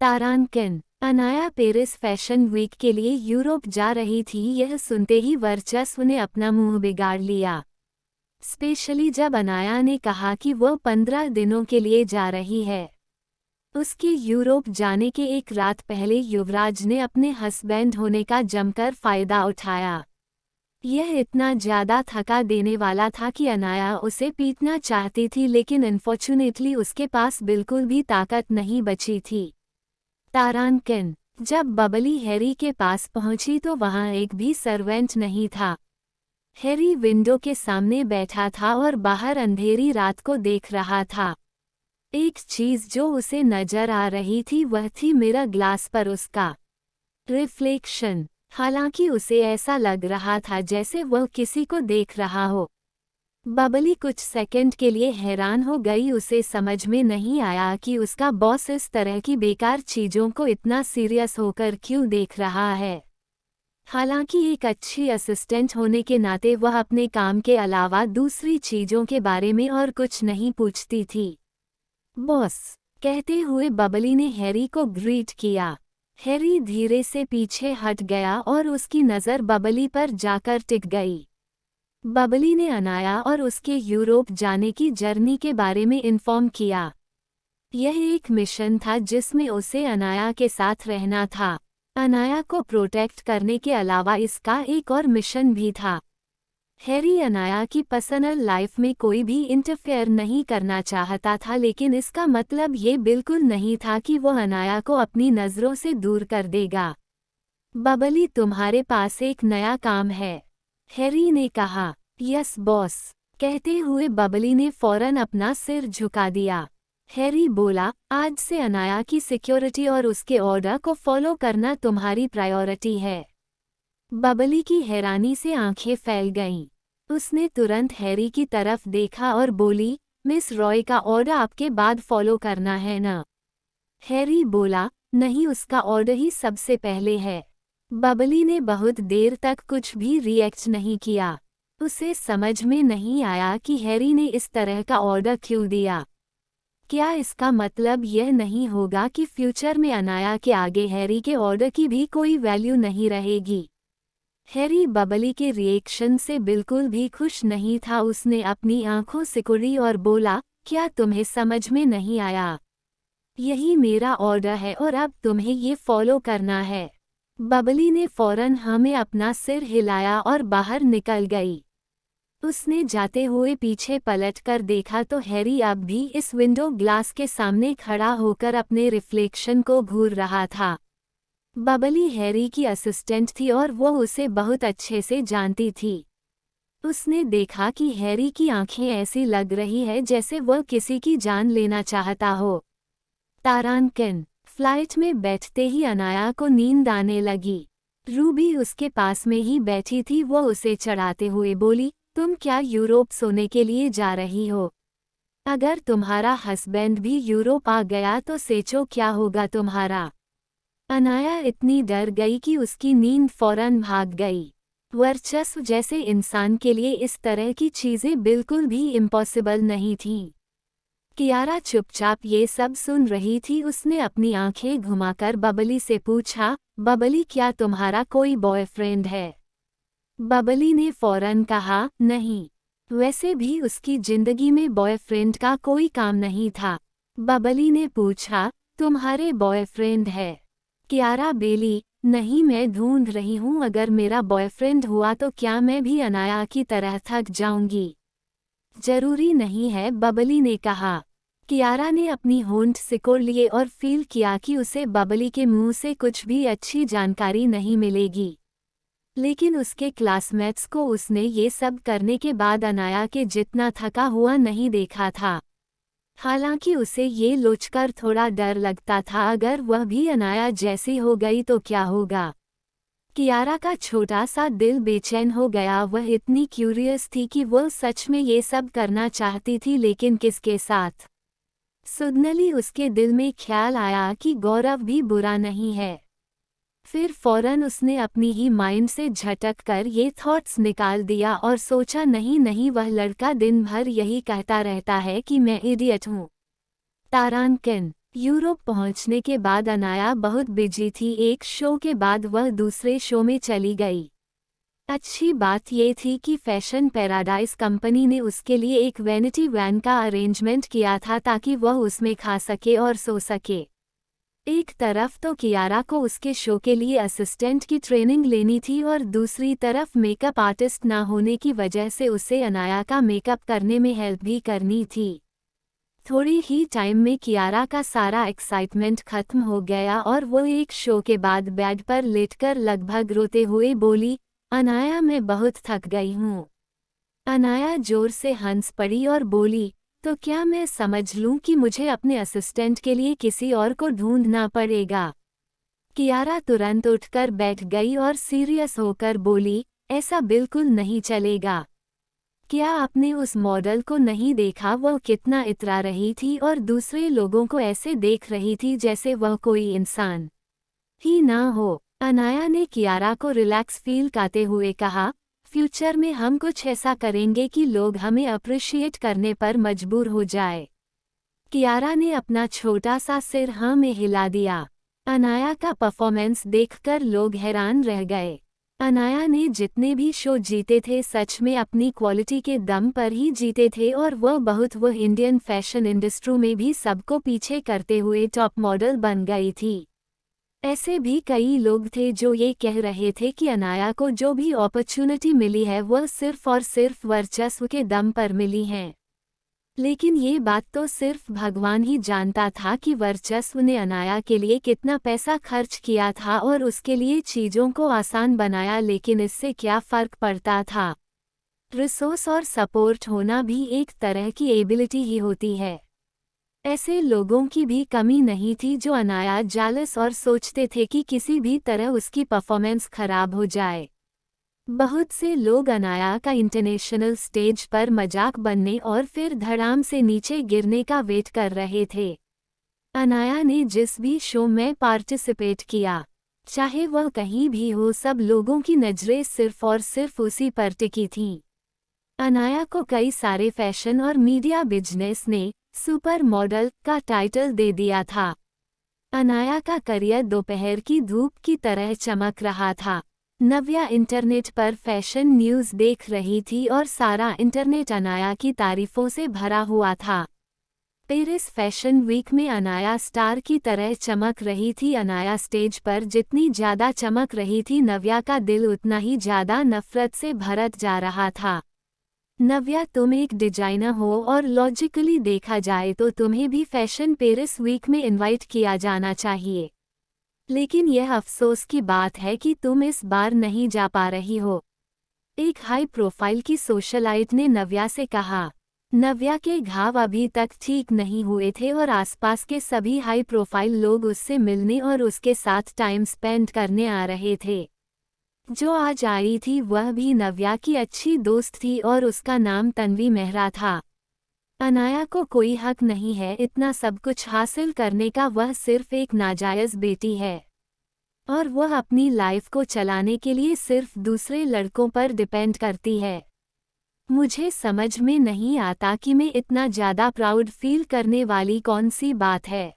[SPEAKER 1] तारांकिन अनाया पेरिस फैशन वीक के लिए यूरोप जा रही थी। यह सुनते ही वर्चस्व ने अपना मुंह बिगाड़ लिया, स्पेशली जब अनाया ने कहा कि वह 15 दिनों के लिए जा रही है। उसके यूरोप जाने के एक रात पहले युवराज ने अपने हस्बैंड होने का जमकर फायदा उठाया। यह इतना ज़्यादा थका देने वाला था कि अनाया उसे पीटना चाहती थी, लेकिन अनफॉर्चुनेटली उसके पास बिल्कुल भी ताकत नहीं बची थी। तारांकिन जब बबली हैरी के पास पहुंची तो वहां एक भी सर्वेंट नहीं था। हैरी विंडो के सामने बैठा था और बाहर अंधेरी रात को देख रहा था। एक चीज जो उसे नजर आ रही थी वह थी मिरर ग्लास पर उसका रिफ्लेक्शन। हालांकि उसे ऐसा लग रहा था जैसे वह किसी को देख रहा हो। बबली कुछ सेकंड के लिए हैरान हो गई। उसे समझ में नहीं आया कि उसका बॉस इस तरह की बेकार चीज़ों को इतना सीरियस होकर क्यों देख रहा है। हालांकि एक अच्छी असिस्टेंट होने के नाते वह अपने काम के अलावा दूसरी चीज़ों के बारे में और कुछ नहीं पूछती थी। बॉस कहते हुए बबली ने हैरी को ग्रीट किया। हैरी धीरे से पीछे हट गया और उसकी नज़र बबली पर जाकर टिक गई। बबली ने अनाया और उसके यूरोप जाने की जर्नी के बारे में इन्फॉर्म किया। यह एक मिशन था जिसमें उसे अनाया के साथ रहना था। अनाया को प्रोटेक्ट करने के अलावा इसका एक और मिशन भी था। हैरी अनाया की पर्सनल लाइफ में कोई भी इंटरफेयर नहीं करना चाहता था, लेकिन इसका मतलब ये बिल्कुल नहीं था कि वह अनाया को अपनी नज़रों से दूर कर देगा। बबली तुम्हारे पास एक नया काम है, हैरी ने कहा। यस बॉस कहते हुए बबली ने फौरन अपना सिर झुका दिया। हैरी बोला, आज से अनाया की सिक्योरिटी और उसके ऑर्डर को फॉलो करना तुम्हारी प्रायोरिटी है। बबली की हैरानी से आंखें फैल गईं। उसने तुरंत हैरी की तरफ देखा और बोली, मिस रॉय का ऑर्डर आपके बाद फॉलो करना है ना? हैरी बोला, नहीं, उसका ऑर्डर ही सबसे पहले है। बबली ने बहुत देर तक कुछ भी रिएक्ट नहीं किया। उसे समझ में नहीं आया कि हैरी ने इस तरह का ऑर्डर क्यों दिया। क्या इसका मतलब यह नहीं होगा कि फ्यूचर में अनाया के आगे हैरी के ऑर्डर की भी कोई वैल्यू नहीं रहेगी? हैरी बबली के रिएक्शन से बिल्कुल भी खुश नहीं था। उसने अपनी आंखों सिकुड़ी और बोला, क्या तुम्हें समझ में नहीं आया? यही मेरा ऑर्डर है और अब तुम्हें ये फॉलो करना है। बबली ने फौरन हमें अपना सिर हिलाया और बाहर निकल गई। उसने जाते हुए पीछे पलटकर देखा तो हैरी अब भी इस विंडो ग्लास के सामने खड़ा होकर अपने रिफ्लेक्शन को घूर रहा था। बबली हैरी की असिस्टेंट थी और वो उसे बहुत अच्छे से जानती थी। उसने देखा कि हैरी की आंखें ऐसी लग रही है जैसे वह किसी की जान लेना चाहता हो। तारांकिन। फ्लाइट में बैठते ही अनाया को नींद आने लगी। रूबी उसके पास में ही बैठी थी। वो उसे चढ़ाते हुए बोली, तुम क्या यूरोप सोने के लिए जा रही हो? अगर तुम्हारा हस्बैंड भी यूरोप आ गया तो सोचो क्या होगा तुम्हारा। अनाया इतनी डर गई कि उसकी नींद फौरन भाग गई। वर्चस्व जैसे इंसान के लिए इस तरह की चीजें बिल्कुल भी इम्पॉसिबल नहीं थीं। कियारा चुपचाप ये सब सुन रही थी। उसने अपनी आंखें घुमाकर बबली से पूछा, बबली क्या तुम्हारा कोई बॉयफ्रेंड है? बबली ने फौरन कहा, नहीं। वैसे भी उसकी जिंदगी में बॉयफ्रेंड का कोई काम नहीं था। बबली ने पूछा, तुम्हारे बॉयफ्रेंड है? कियारा बेली, नहीं, मैं ढूंढ रही हूँ। अगर मेरा बॉयफ्रेंड हुआ तो क्या मैं भी अनाया की तरह थक जाऊंगी? जरूरी नहीं है, बबली ने कहा। कियारा ने अपनी होंठ सिकोड़ लिए और फील किया कि उसे बबली के मुंह से कुछ भी अच्छी जानकारी नहीं मिलेगी। लेकिन उसके क्लासमेट्स को उसने ये सब करने के बाद अनाया के जितना थका हुआ नहीं देखा था। हालांकि उसे ये सोचकर थोड़ा डर लगता था, अगर वह भी अनाया जैसी हो गई तो क्या होगा। कियारा का छोटा सा दिल बेचैन हो गया। वह इतनी क्यूरियस थी कि वह सच में ये सब करना चाहती थी, लेकिन किसके साथ? सडनली उसके दिल में ख्याल आया कि गौरव भी बुरा नहीं है। फिर फौरन उसने अपनी ही माइंड से झटक कर ये थॉट्स निकाल दिया और सोचा, नहीं नहीं, वह लड़का दिन भर यही कहता रहता है कि मैं इडियट हूँ। तारांकिन। यूरोप पहुंचने के बाद अनाया बहुत बिजी थी। एक शो के बाद वह दूसरे शो में चली गई। अच्छी बात ये थी कि फैशन पैराडाइज कंपनी ने उसके लिए एक वैनिटी वैन का अरेंजमेंट किया था ताकि वह उसमें खा सके और सो सके। एक तरफ तो कियारा को उसके शो के लिए असिस्टेंट की ट्रेनिंग लेनी थी और दूसरी तरफ मेकअप आर्टिस्ट ना होने की वजह से उसे अनाया का मेकअप करने में हेल्प भी करनी थी। थोड़ी ही टाइम में कियारा का सारा एक्साइटमेंट खत्म हो गया और वो एक शो के बाद बेड पर लेटकर लगभग रोते हुए बोली, अनाया, मैं बहुत थक गई हूँ। अनाया जोर से हंस पड़ी और बोली, तो क्या मैं समझ लूं कि मुझे अपने असिस्टेंट के लिए किसी और को ढूंढना पड़ेगा? कियारा तुरंत उठकर बैठ गई और सीरियस होकर बोली, ऐसा बिल्कुल नहीं चलेगा। क्या आपने उस मॉडल को नहीं देखा? वह कितना इतरा रही थी और दूसरे लोगों को ऐसे देख रही थी जैसे वह कोई इंसान ही ना हो। अनाया ने कियारा को रिलैक्स फील करते हुए कहा, फ्यूचर में हम कुछ ऐसा करेंगे कि लोग हमें अप्रिशिएट करने पर मजबूर हो जाए। कियारा ने अपना छोटा सा सिर हाँ में हिला दिया। अनाया का परफॉर्मेंस देखकर लोग हैरान रह गए। अनाया ने जितने भी शो जीते थे सच में अपनी क्वालिटी के दम पर ही जीते थे और वह इंडियन फैशन इंडस्ट्री में भी सबको पीछे करते हुए टॉप मॉडल बन गई थी। ऐसे भी कई लोग थे जो ये कह रहे थे कि अनाया को जो भी अपॉर्चुनिटी मिली है वह सिर्फ और सिर्फ वर्चस्व के दम पर मिली है। लेकिन ये बात तो सिर्फ भगवान ही जानता था कि वर्चस्व ने अनाया के लिए कितना पैसा खर्च किया था और उसके लिए चीज़ों को आसान बनाया, लेकिन इससे क्या फ़र्क पड़ता था। रिसोर्स और सपोर्ट होना भी एक तरह की एबिलिटी ही होती है। ऐसे लोगों की भी कमी नहीं थी जो अनाया जालस और सोचते थे कि किसी भी तरह उसकी परफॉर्मेंस खराब हो जाए। बहुत से लोग अनाया का इंटरनेशनल स्टेज पर मजाक बनने और फिर धड़ाम से नीचे गिरने का वेट कर रहे थे। अनाया ने जिस भी शो में पार्टिसिपेट किया, चाहे वह कहीं भी हो, सब लोगों की नजरें सिर्फ और सिर्फ उसी पर टिकी थीं। अनाया को कई सारे फैशन और मीडिया बिजनेस ने सुपर मॉडल का टाइटल दे दिया था। अनाया का करियर दोपहर की धूप की तरह चमक रहा था। नव्या इंटरनेट पर फैशन न्यूज़ देख रही थी और सारा इंटरनेट अनाया की तारीफों से भरा हुआ था। पेरिस फैशन वीक में अनाया स्टार की तरह चमक रही थी। अनाया स्टेज पर जितनी ज़्यादा चमक रही थी, नव्या का दिल उतना ही ज़्यादा नफरत से भरत जा रहा था। नव्या, तुम एक डिजाइनर हो और लॉजिकली देखा जाए तो तुम्हें भी फैशन पेरिस वीक में इनवाइट किया जाना चाहिए, लेकिन यह अफसोस की बात है कि तुम इस बार नहीं जा पा रही हो। एक हाई प्रोफाइल की सोशलाइट ने नव्या से कहा। नव्या के घाव अभी तक ठीक नहीं हुए थे और आसपास के सभी हाई प्रोफाइल लोग उससे मिलने और उसके साथ टाइम स्पेंड करने आ रहे थे। जो आज आई थी वह भी नव्या की अच्छी दोस्त थी और उसका नाम तन्वी मेहरा था। अनाया को कोई हक नहीं है इतना सब कुछ हासिल करने का, वह सिर्फ एक नाजायज़ बेटी है और वह अपनी लाइफ को चलाने के लिए सिर्फ दूसरे लड़कों पर डिपेंड करती है। मुझे समझ में नहीं आता कि मैं इतना ज़्यादा प्राउड फील करने वाली कौन सी बात है।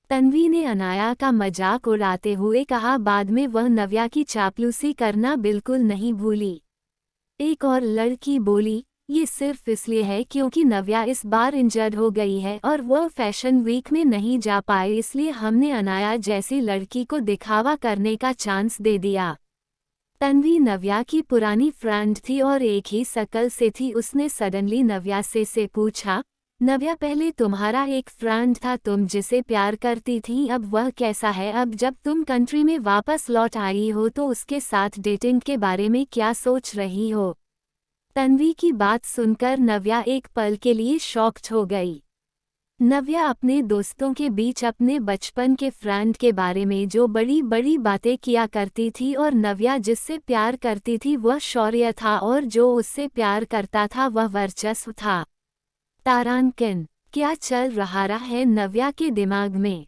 [SPEAKER 1] तन्वी ने अनाया का मजाक उड़ाते हुए कहा। बाद में वह नव्या की चापलूसी करना बिल्कुल नहीं भूली। एक और लड़की बोली, ये सिर्फ इसलिए है क्योंकि नव्या इस बार इंजर्ड हो गई है और वह फैशन वीक में नहीं जा पाए, इसलिए हमने अनाया जैसी लड़की को दिखावा करने का चांस दे दिया। तन्वी नव्या की पुरानी फ्रेंड थी और एक ही शक्ल से थी। उसने सडनली नव्या से पूछा, नव्या, पहले तुम्हारा एक फ्रेंड था तुम जिसे प्यार करती थी, अब वह कैसा है? अब जब तुम कंट्री में वापस लौट आई हो तो उसके साथ डेटिंग के बारे में क्या सोच रही हो? तन्वी की बात सुनकर नव्या एक पल के लिए शॉक्ड हो गई। नव्या अपने दोस्तों के बीच अपने बचपन के फ्रेंड के बारे में जो बड़ी बड़ी बातें किया करती थी और नव्या जिससे प्यार करती थी वह शौर्य था और जो उससे प्यार करता था वह वर्चस्व था। तारांकिन, क्या चल रहा है नव्या के दिमाग में?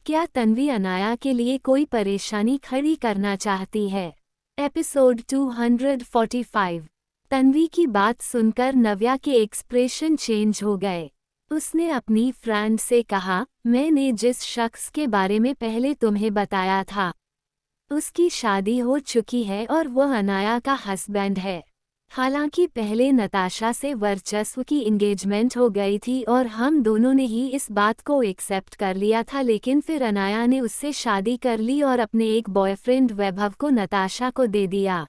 [SPEAKER 1] क्या तन्वी अनाया के लिए कोई परेशानी खड़ी करना चाहती है? एपिसोड 245। तन्वी की बात सुनकर नव्या के एक्सप्रेशन चेंज हो गए। उसने अपनी फ्रेंड से कहा, मैंने जिस शख्स के बारे में पहले तुम्हें बताया था, उसकी शादी हो चुकी है और वह अनाया का हस्बैंड है। हालांकि पहले नताशा से वर्चस्व की एंगेजमेंट हो गई थी और हम दोनों ने ही इस बात को एक्सेप्ट कर लिया था, लेकिन फिर अनाया ने उससे शादी कर ली और अपने एक बॉयफ्रेंड वैभव को नताशा को दे दिया।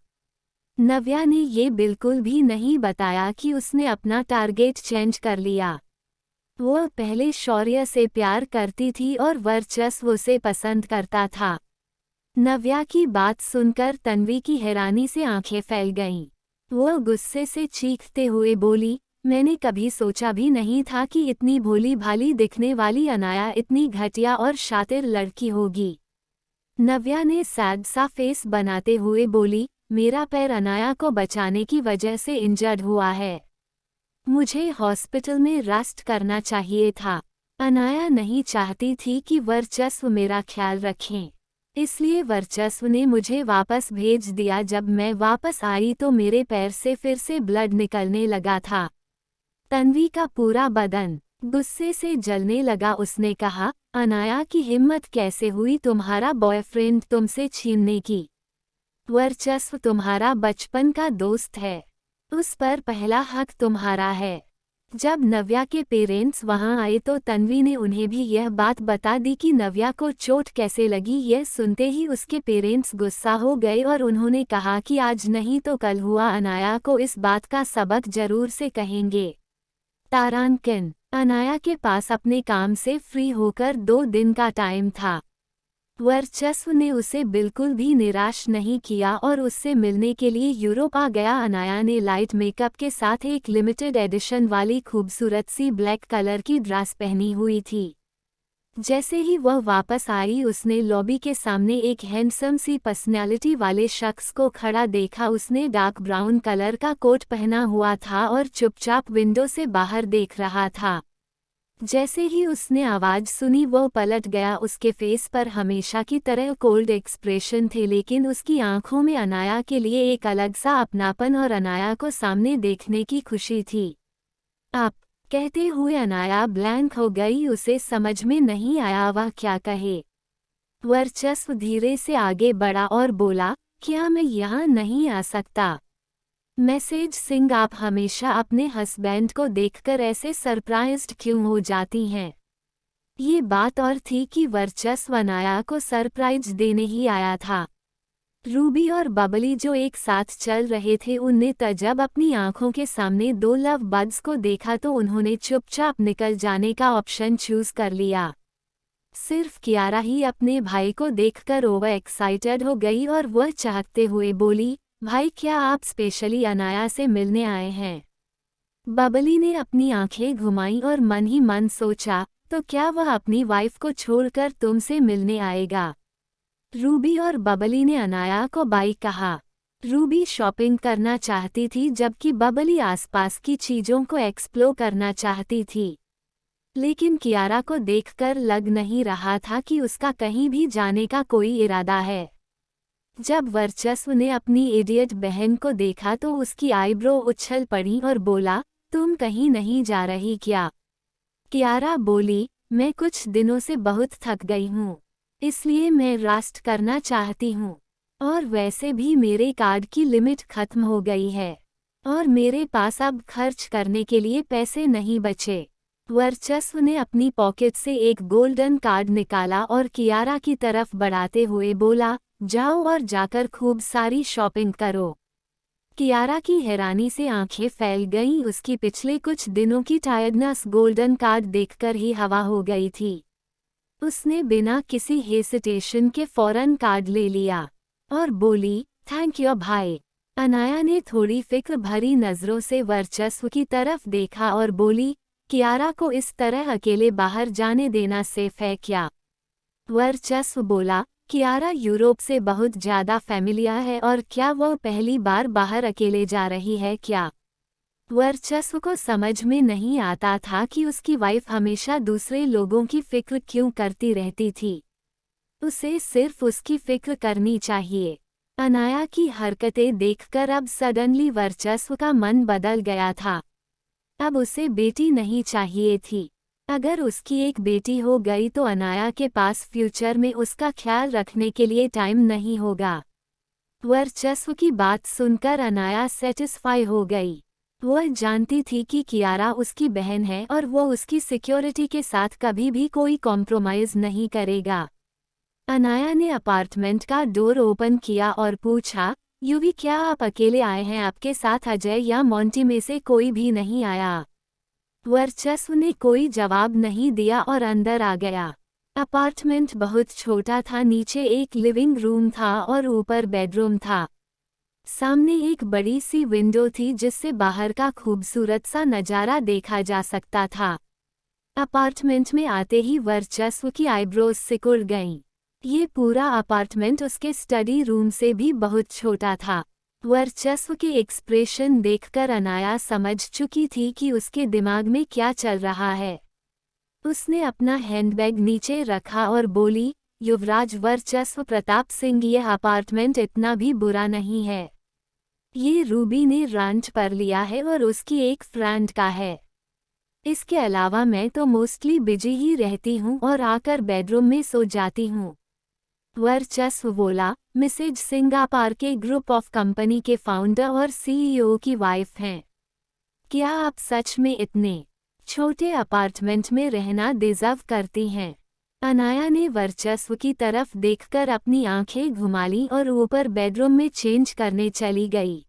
[SPEAKER 1] नव्या ने ये बिल्कुल भी नहीं बताया कि उसने अपना टारगेट चेंज कर लिया। वह पहले शौर्य से प्यार करती थी और वर्चस्व उसे पसंद करता था। नव्या की बात सुनकर तन्वी की हैरानी से आंखें फैल गईं। वह गुस्से से चीखते हुए बोली, मैंने कभी सोचा भी नहीं था कि इतनी भोली भाली दिखने वाली अनाया इतनी घटिया और शातिर लड़की होगी। नव्या ने सैड सा फेस बनाते हुए बोली, मेरा पैर अनाया को बचाने की वजह से इंजर्ड हुआ है। मुझे हॉस्पिटल में रेस्ट करना चाहिए था। अनाया नहीं चाहती थी कि वर्चस्व मेरा ख्याल रखें, इसलिए वर्चस्व ने मुझे वापस भेज दिया। जब मैं वापस आई तो मेरे पैर से फिर से ब्लड निकलने लगा था। तन्वी का पूरा बदन गुस्से से जलने लगा। उसने कहा, अनाया की हिम्मत कैसे हुई तुम्हारा बॉयफ्रेंड तुमसे छीनने की? वर्चस्व तुम्हारा बचपन का दोस्त है, उस पर पहला हक तुम्हारा है। जब नव्या के पेरेंट्स वहां आए तो तन्वी ने उन्हें भी यह बात बता दी कि नव्या को चोट कैसे लगी। यह सुनते ही उसके पेरेंट्स गुस्सा हो गए और उन्होंने कहा कि आज नहीं तो कल हुआ अनाया को इस बात का सबक जरूर से कहेंगे। तारांकिन, अनाया के पास अपने काम से फ्री होकर 2 दिन का टाइम था। वर्चस्व ने उसे बिल्कुल भी निराश नहीं किया और उससे मिलने के लिए यूरोप आ गया। अनाया ने लाइट मेकअप के साथ एक लिमिटेड एडिशन वाली खूबसूरत सी ब्लैक कलर की ड्रेस पहनी हुई थी। जैसे ही वह वापस आई उसने लॉबी के सामने एक हैंडसम सी पर्सनैलिटी वाले शख्स को खड़ा देखा। उसने डार्क ब्राउन कलर का कोट पहना हुआ था और चुपचाप विंडो से बाहर देख रहा था। जैसे ही उसने आवाज़ सुनी वो पलट गया। उसके फेस पर हमेशा की तरह कोल्ड एक्सप्रेशन थे, लेकिन उसकी आंखों में अनाया के लिए एक अलग सा अपनापन और अनाया को सामने देखने की खुशी थी। आप कहते हुए अनाया ब्लैंक हो गई। उसे समझ में नहीं आया वह क्या कहे। वर्चस्व धीरे से आगे बढ़ा और बोला, क्या मैं यहाँ नहीं आ सकता? मैसेज सिंह, आप हमेशा अपने हस्बैंड को देखकर ऐसे सरप्राइज्ड क्यों हो जाती हैं? ये बात और थी कि वर्चस्व अनाया को सरप्राइज देने ही आया था। रूबी और बबली जो एक साथ चल रहे थे, उनने तजब अपनी आंखों के सामने दो लव बर्ड्स को देखा तो उन्होंने चुपचाप निकल जाने का ऑप्शन चूज कर लिया। सिर्फ कियारा ही अपने भाई को देखकर ओवर एक्साइटेड हो गई और वह चाहते हुए बोली, भाई क्या आप स्पेशली अनाया से मिलने आए हैं? बबली ने अपनी आंखें घुमाई और मन ही मन सोचा, तो क्या वह अपनी वाइफ को छोड़कर तुमसे मिलने आएगा? रूबी और बबली ने अनाया को बाई कहा। रूबी शॉपिंग करना चाहती थी जबकि बबली आसपास की चीजों को एक्सप्लोर करना चाहती थी। लेकिन कियारा को देखकर लग नहीं रहा था कि उसका कहीं भी जाने का कोई इरादा है। जब वर्चस्व ने अपनी इडियट बहन को देखा तो उसकी आईब्रो उछल पड़ी और बोला, तुम कहीं नहीं जा रही क्या? कियारा बोली, मैं कुछ दिनों से बहुत थक गई हूँ, इसलिए मैं रेस्ट करना चाहती हूँ। और वैसे भी मेरे कार्ड की लिमिट खत्म हो गई है और मेरे पास अब खर्च करने के लिए पैसे नहीं बचे। वर्चस्व ने अपनी पॉकेट से एक गोल्डन कार्ड निकाला और कियारा की तरफ बढ़ाते हुए बोला, जाओ और जाकर खूब सारी शॉपिंग करो। कियारा की हैरानी से आंखें फैल गईं। उसकी पिछले कुछ दिनों की टायर्डनेस गोल्डन कार्ड देखकर ही हवा हो गई थी। उसने बिना किसी हेसिटेशन के फौरन कार्ड ले लिया और बोली, थैंक यू भाई। अनाया ने थोड़ी फिक्र भरी नज़रों से वर्चस्व की तरफ देखा और बोली, कियारा को इस तरह अकेले बाहर जाने देना सेफ है क्या? वर्चस्व बोला, कियारा यूरोप से बहुत ज़्यादा फैमिलियर है और क्या वह पहली बार बाहर अकेले जा रही है क्या? वर्चस्व को समझ में नहीं आता था कि उसकी वाइफ हमेशा दूसरे लोगों की फिक्र क्यों करती रहती थी। उसे सिर्फ उसकी फिक्र करनी चाहिए। अनाया की हरकतें देखकर अब सडनली वर्चस्व का मन बदल गया था। अब उसे बेटी नहीं चाहिए थी। अगर उसकी एक बेटी हो गई तो अनाया के पास फ्यूचर में उसका ख्याल रखने के लिए टाइम नहीं होगा। वर्चस्व की बात सुनकर अनाया सेटिस्फाई हो गई। वह जानती थी कि कियारा उसकी बहन है और वो उसकी सिक्योरिटी के साथ कभी भी कोई कॉम्प्रोमाइज़ नहीं करेगा। अनाया ने अपार्टमेंट का डोर ओपन किया और पूछा, यूवी क्या आप अकेले आए हैं? आपके साथ अजय या मोंटी में से कोई भी नहीं आया? वर्चस्व ने कोई जवाब नहीं दिया और अंदर आ गया। अपार्टमेंट बहुत छोटा था। नीचे एक लिविंग रूम था और ऊपर बेडरूम था। सामने एक बड़ी सी विंडो थी जिससे बाहर का खूबसूरत सा नज़ारा देखा जा सकता था। अपार्टमेंट में आते ही वर्चस्व की आईब्रोज सिकुड़ गईं। ये पूरा अपार्टमेंट उसके स्टडी रूम से भी बहुत छोटा था। वर्चस्व के एक्सप्रेशन देखकर अनाया समझ चुकी थी कि उसके दिमाग में क्या चल रहा है। उसने अपना हैंडबैग नीचे रखा और बोली, युवराज वर्चस्व प्रताप सिंह, यह अपार्टमेंट इतना भी बुरा नहीं है। ये रूबी ने रेंट पर लिया है और उसकी एक फ्रेंड का है। इसके अलावा मैं तो मोस्टली बिजी ही रहती हूँ और आकर बेडरूम में सो जाती हूँ। वर्चस्व बोला, मिसेज सिंह आप के ग्रुप ऑफ कंपनी के फाउंडर और सीईओ की वाइफ हैं। क्या आप सच में इतने छोटे अपार्टमेंट में रहना डिजर्व करती हैं? अनाया ने वर्चस्व की तरफ देखकर अपनी आंखें घुमा लीं और ऊपर बेडरूम में चेंज करने चली गई।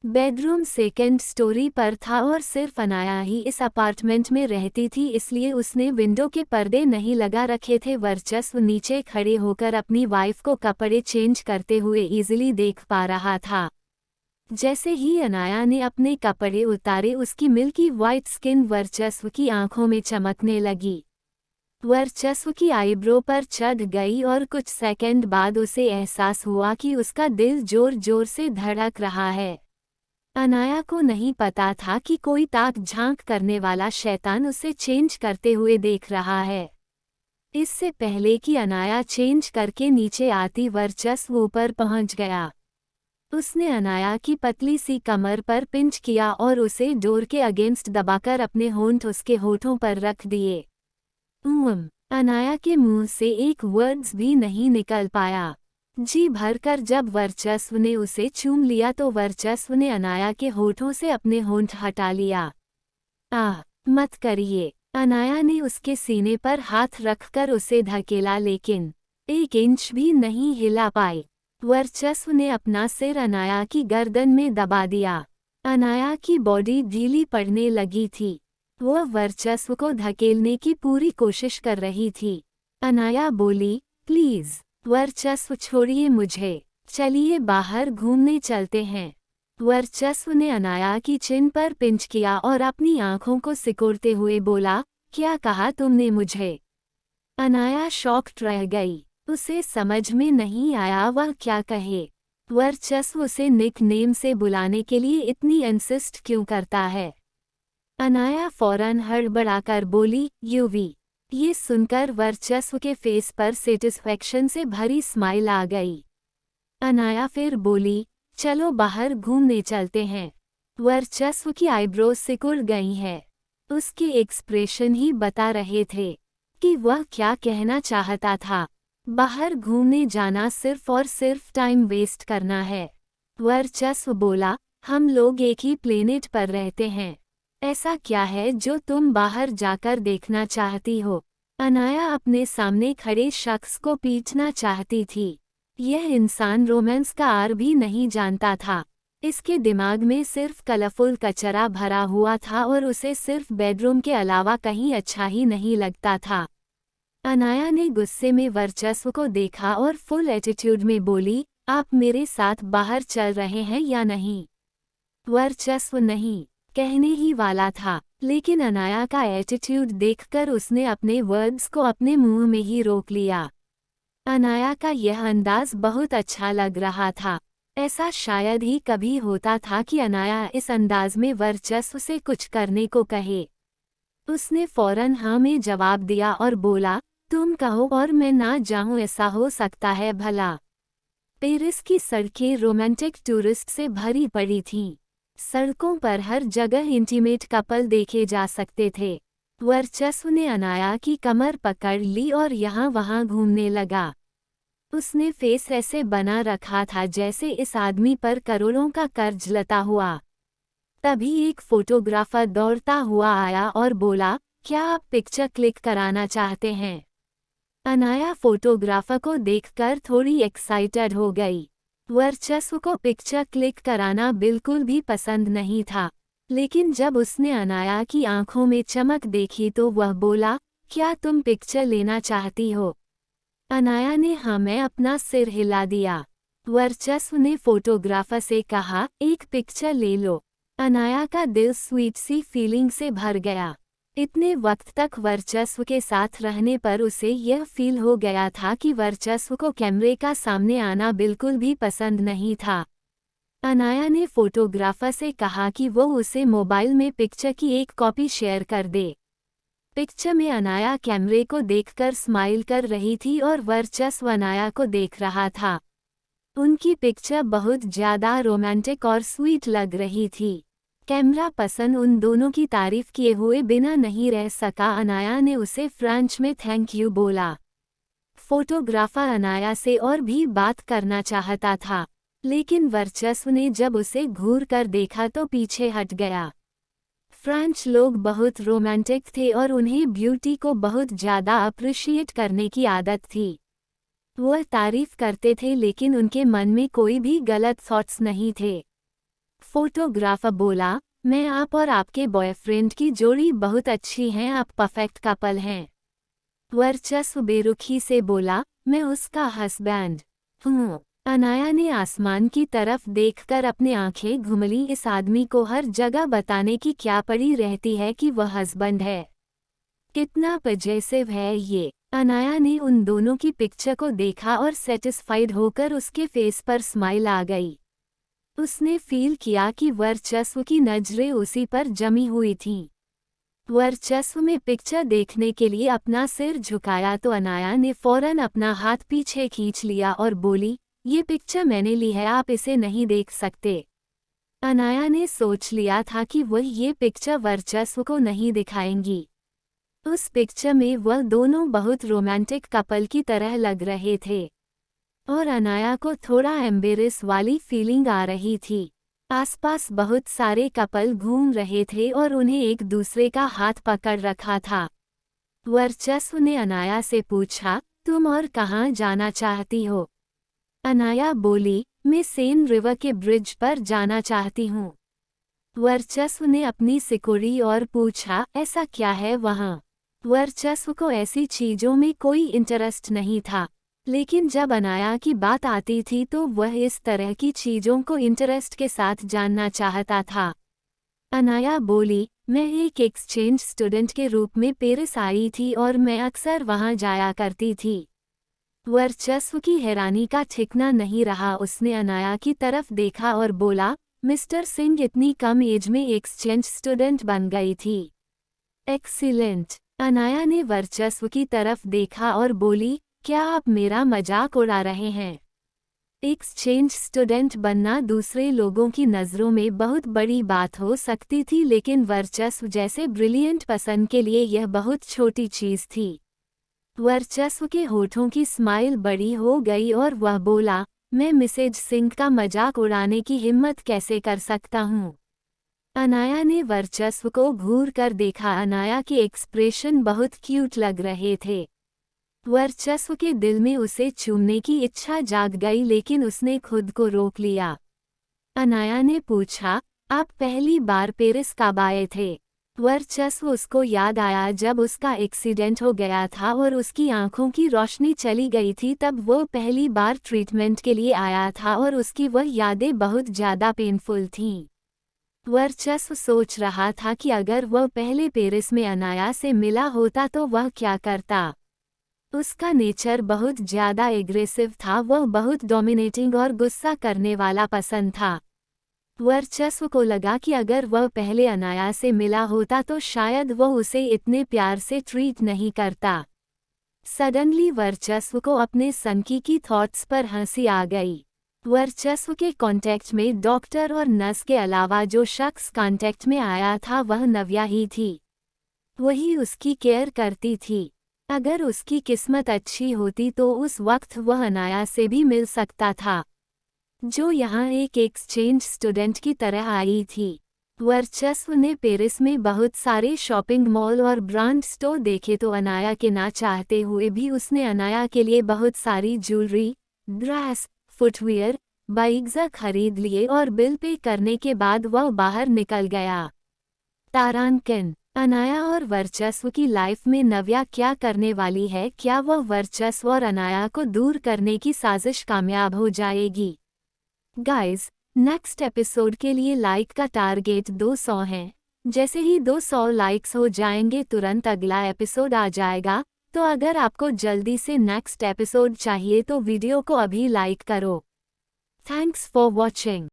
[SPEAKER 1] बेडरूम सेकंड स्टोरी पर था और सिर्फ अनाया ही इस अपार्टमेंट में रहती थी, इसलिए उसने विंडो के पर्दे नहीं लगा रखे थे। वर्चस्व नीचे खड़े होकर अपनी वाइफ को कपड़े चेंज करते हुए इजीली देख पा रहा था। जैसे ही अनाया ने अपने कपड़े उतारे, उसकी मिल्की वाइट स्किन वर्चस्व की आंखों में चमकने लगी। वर्चस्व की आईब्रो पर चढ़ गई और कुछ सेकंड बाद उसे एहसास हुआ कि उसका दिल जोर जोर से धड़क रहा है। अनाया को नहीं पता था कि कोई ताक झांक करने वाला शैतान उसे चेंज करते हुए देख रहा है। इससे पहले कि अनाया चेंज करके नीचे आती, वर्चस्व ऊपर पहुंच गया। उसने अनाया की पतली सी कमर पर पिंच किया और उसे डोर के अगेंस्ट दबाकर अपने होंठ उसके होठों पर रख दिए। अनाया के मुंह से एक वर्ड्स भी नहीं निकल पाया। जी भरकर जब वर्चस्व ने उसे चूम लिया तो वर्चस्व ने अनाया के होठों से अपने होंठ हटा लिया। मत करिए, अनाया ने उसके सीने पर हाथ रखकर उसे धकेला, लेकिन 1 इंच भी नहीं हिला पाई। वर्चस्व ने अपना सिर अनाया की गर्दन में दबा दिया। अनाया की बॉडी ढीली पड़ने लगी थी। वह वर्चस्व को धकेलने की पूरी कोशिश कर रही थी। अनाया बोली, प्लीज वर्चस्व छोड़िए मुझे, चलिए बाहर घूमने चलते हैं। वर्चस्व ने अनाया की चिन पर पिंच किया और अपनी आंखों को सिकोड़ते हुए बोला, क्या कहा तुमने मुझे? अनाया शॉक्ड रह गई। उसे समझ में नहीं आया वह क्या कहे। वर्चस्व उसे निक नेम से बुलाने के लिए इतनी इंसिस्ट क्यों करता है? अनाया फौरन हड़बड़ाकर बोली, यूवी। ये सुनकर वर्चस्व के फेस पर सेटिस्फैक्शन से भरी स्माइल आ गई। अनाया फिर बोली, चलो बाहर घूमने चलते हैं। वर्चस्व की आईब्रो सिकुड़ गई हैं। उसके एक्सप्रेशन ही बता रहे थे कि वह क्या कहना चाहता था। बाहर घूमने जाना सिर्फ और सिर्फ टाइम वेस्ट करना है। वर्चस्व बोला, हम लोग एक ही प्लेनेट पर रहते हैं। ऐसा क्या है जो तुम बाहर जाकर देखना चाहती हो? अनाया अपने सामने खड़े शख्स को पीटना चाहती थी। यह इंसान रोमांस का आर भी नहीं जानता था। इसके दिमाग में सिर्फ कलरफुल कचरा भरा हुआ था और उसे सिर्फ बेडरूम के अलावा कहीं अच्छा ही नहीं लगता था। अनाया ने गुस्से में वर्चस्व को देखा और फुल एटीट्यूड में बोली, आप मेरे साथ बाहर चल रहे हैं या नहीं? वर्चस्व नहीं कहने ही वाला था, लेकिन अनाया का एटीट्यूड देखकर उसने अपने वर्ड्स को अपने मुंह में ही रोक लिया। अनाया का यह अंदाज बहुत अच्छा लग रहा था। ऐसा शायद ही कभी होता था कि अनाया इस अंदाज में वर्चस्व से कुछ करने को कहे। उसने फौरन हाँ में जवाब दिया और बोला, तुम कहो और मैं ना जाऊं, ऐसा हो सकता है भला? पेरिस की सड़कें रोमांटिक टूरिस्ट से भरी पड़ी थीं। सड़कों पर हर जगह इंटीमेट कपल देखे जा सकते थे। वर्चस्व ने अनाया की कमर पकड़ ली और यहाँ वहाँ घूमने लगा। उसने फेस ऐसे बना रखा था जैसे इस आदमी पर करोड़ों का कर्ज लता हुआ। तभी एक फोटोग्राफर दौड़ता हुआ आया और बोला, क्या आप पिक्चर क्लिक कराना चाहते हैं? अनाया फोटोग्राफर को देखकर थोड़ी एक्साइटेड हो गई। वर्चस्व को पिक्चर क्लिक कराना बिल्कुल भी पसंद नहीं था, लेकिन जब उसने अनाया की आंखों में चमक देखी तो वह बोला, क्या तुम पिक्चर लेना चाहती हो? अनाया ने हाँ में अपना सिर हिला दिया। वर्चस्व ने फोटोग्राफर से कहा, एक पिक्चर ले लो। अनाया का दिल स्वीट सी फीलिंग से भर गया। इतने वक्त तक वर्चस्व के साथ रहने पर उसे यह फील हो गया था कि वर्चस्व को कैमरे का सामने आना बिल्कुल भी पसंद नहीं था। अनाया ने फोटोग्राफर से कहा कि वो उसे मोबाइल में पिक्चर की एक कॉपी शेयर कर दे। पिक्चर में अनाया कैमरे को देखकर स्माइल कर रही थी और वर्चस्व अनाया को देख रहा था। उनकी पिक्चर बहुत ज़्यादा रोमांटिक और स्वीट लग रही थी। कैमरा पर्सन उन दोनों की तारीफ किए हुए बिना नहीं रह सका। अनाया ने उसे फ्रेंच में थैंक यू बोला। फोटोग्राफर अनाया से और भी बात करना चाहता था, लेकिन वर्चस्व ने जब उसे घूर कर देखा तो पीछे हट गया। फ्रेंच लोग बहुत रोमांटिक थे और उन्हें ब्यूटी को बहुत ज़्यादा अप्रिशिएट करने की आदत थी। वह तारीफ करते थे लेकिन उनके मन में कोई भी गलत थॉट्स नहीं थे। फोटोग्राफर बोला, मैं आप और आपके बॉयफ्रेंड की जोड़ी बहुत अच्छी हैं, आप परफेक्ट कपल हैं। वर्चस्व बेरुखी से बोला, मैं उसका हस्बैंड हूँ। अनाया ने आसमान की तरफ देखकर अपनी आंखें घुमली, इस आदमी को हर जगह बताने की क्या पड़ी रहती है कि वह हस्बैंड है। कितना पजेसिव है ये। अनाया ने उन दोनों की पिक्चर को देखा और सेटिस्फाइड होकर उसके फेस पर स्माइल आ गई। उसने फील किया कि वर्चस्व की नजरें उसी पर जमी हुई थीं। वर्चस्व में पिक्चर देखने के लिए अपना सिर झुकाया तो अनाया ने फौरन अपना हाथ पीछे खींच लिया और बोली, ये पिक्चर मैंने ली है, आप इसे नहीं देख सकते। अनाया ने सोच लिया था कि वह ये पिक्चर वर्चस्व को नहीं दिखाएंगी। उस पिक्चर में वह दोनों बहुत रोमांटिक कपल की तरह लग रहे थे और अनाया को थोड़ा एम्बेरस वाली फीलिंग आ रही थी। आसपास बहुत सारे कपल घूम रहे थे और उन्हें एक दूसरे का हाथ पकड़ रखा था। वर्चस्व ने अनाया से पूछा, तुम और कहाँ जाना चाहती हो? अनाया बोली, मैं सेन रिवर के ब्रिज पर जाना चाहती हूँ। वर्चस्व ने अपनी सिकुड़ी और पूछा, ऐसा क्या है वहाँ? वर्चस्व को ऐसी चीजों में कोई इंटरेस्ट नहीं था, लेकिन जब अनाया की बात आती थी तो वह इस तरह की चीजों को इंटरेस्ट के साथ जानना चाहता था। अनाया बोली, मैं एक एक्सचेंज स्टूडेंट के रूप में पेरिस आई थी और मैं अक्सर वहां जाया करती थी। वर्चस्व की हैरानी का ठिकाना नहीं रहा, उसने अनाया की तरफ देखा और बोला, मिस्टर सिंह इतनी कम एज में एक्सचेंज स्टूडेंट बन गई थी। एक्सीलेंट। अनाया ने वर्चस्व की तरफ देखा और बोली, क्या आप मेरा मजाक उड़ा रहे हैं? एक्सचेंज स्टूडेंट बनना दूसरे लोगों की नज़रों में बहुत बड़ी बात हो सकती थी, लेकिन वर्चस्व जैसे ब्रिलियंट पसंद के लिए यह बहुत छोटी चीज़ थी। वर्चस्व के होठों की स्माइल बड़ी हो गई और वह बोला, मैं मिसेज सिंह का मजाक उड़ाने की हिम्मत कैसे कर सकता हूँ? अनाया ने वर्चस्व को घूर कर देखा। अनाया के एक्सप्रेशन बहुत क्यूट लग रहे थे। वर्चस्व के दिल में उसे चूमने की इच्छा जाग गई, लेकिन उसने खुद को रोक लिया। अनाया ने पूछा, आप पहली बार पेरिस कब आए थे? वर्चस्व उसको याद आया जब उसका एक्सीडेंट हो गया था और उसकी आंखों की रोशनी चली गई थी, तब वो पहली बार ट्रीटमेंट के लिए आया था और उसकी वह यादें बहुत ज़्यादा पेनफुल थीं। वर्चस्व सोच रहा था कि अगर वह पहले पेरिस में अनाया से मिला होता तो वह क्या करता। उसका नेचर बहुत ज़्यादा एग्रेसिव था, वह बहुत डोमिनेटिंग और गुस्सा करने वाला पसंद था। वर्चस्व को लगा कि अगर वह पहले अनाया से मिला होता तो शायद वह उसे इतने प्यार से ट्रीट नहीं करता। सडनली वर्चस्व को अपने सनकी की थॉट्स पर हंसी आ गई। वर्चस्व के कांटेक्ट में डॉक्टर और नर्स के अलावा जो शख्स कांटेक्ट में आया था वह नव्या ही थी। वही उसकी केयर करती थी। अगर उसकी किस्मत अच्छी होती तो उस वक्त वह अनाया से भी मिल सकता था, जो यहाँ एक एक्सचेंज स्टूडेंट की तरह आई थी। वर्चस्व ने पेरिस में बहुत सारे शॉपिंग मॉल और ब्रांड स्टोर देखे तो अनाया के ना चाहते हुए भी उसने अनाया के लिए बहुत सारी ज्वेलरी, ड्रेस, फुटवियर, बाइक्स खरीद लिए और बिल पे करने के बाद वह बाहर निकल गया। तारांकन। अनाया और वर्चस्व की लाइफ में नव्या क्या करने वाली है? क्या वह वर्चस्व और अनाया को दूर करने की साजिश कामयाब हो जाएगी? गाइज, नेक्स्ट एपिसोड के लिए लाइक का टारगेट 200 है। जैसे ही 200 लाइक्स हो जाएंगे तुरंत अगला एपिसोड आ जाएगा। तो अगर आपको जल्दी से नेक्स्ट एपिसोड चाहिए तो वीडियो को अभी लाइक करो। Thanks for watching.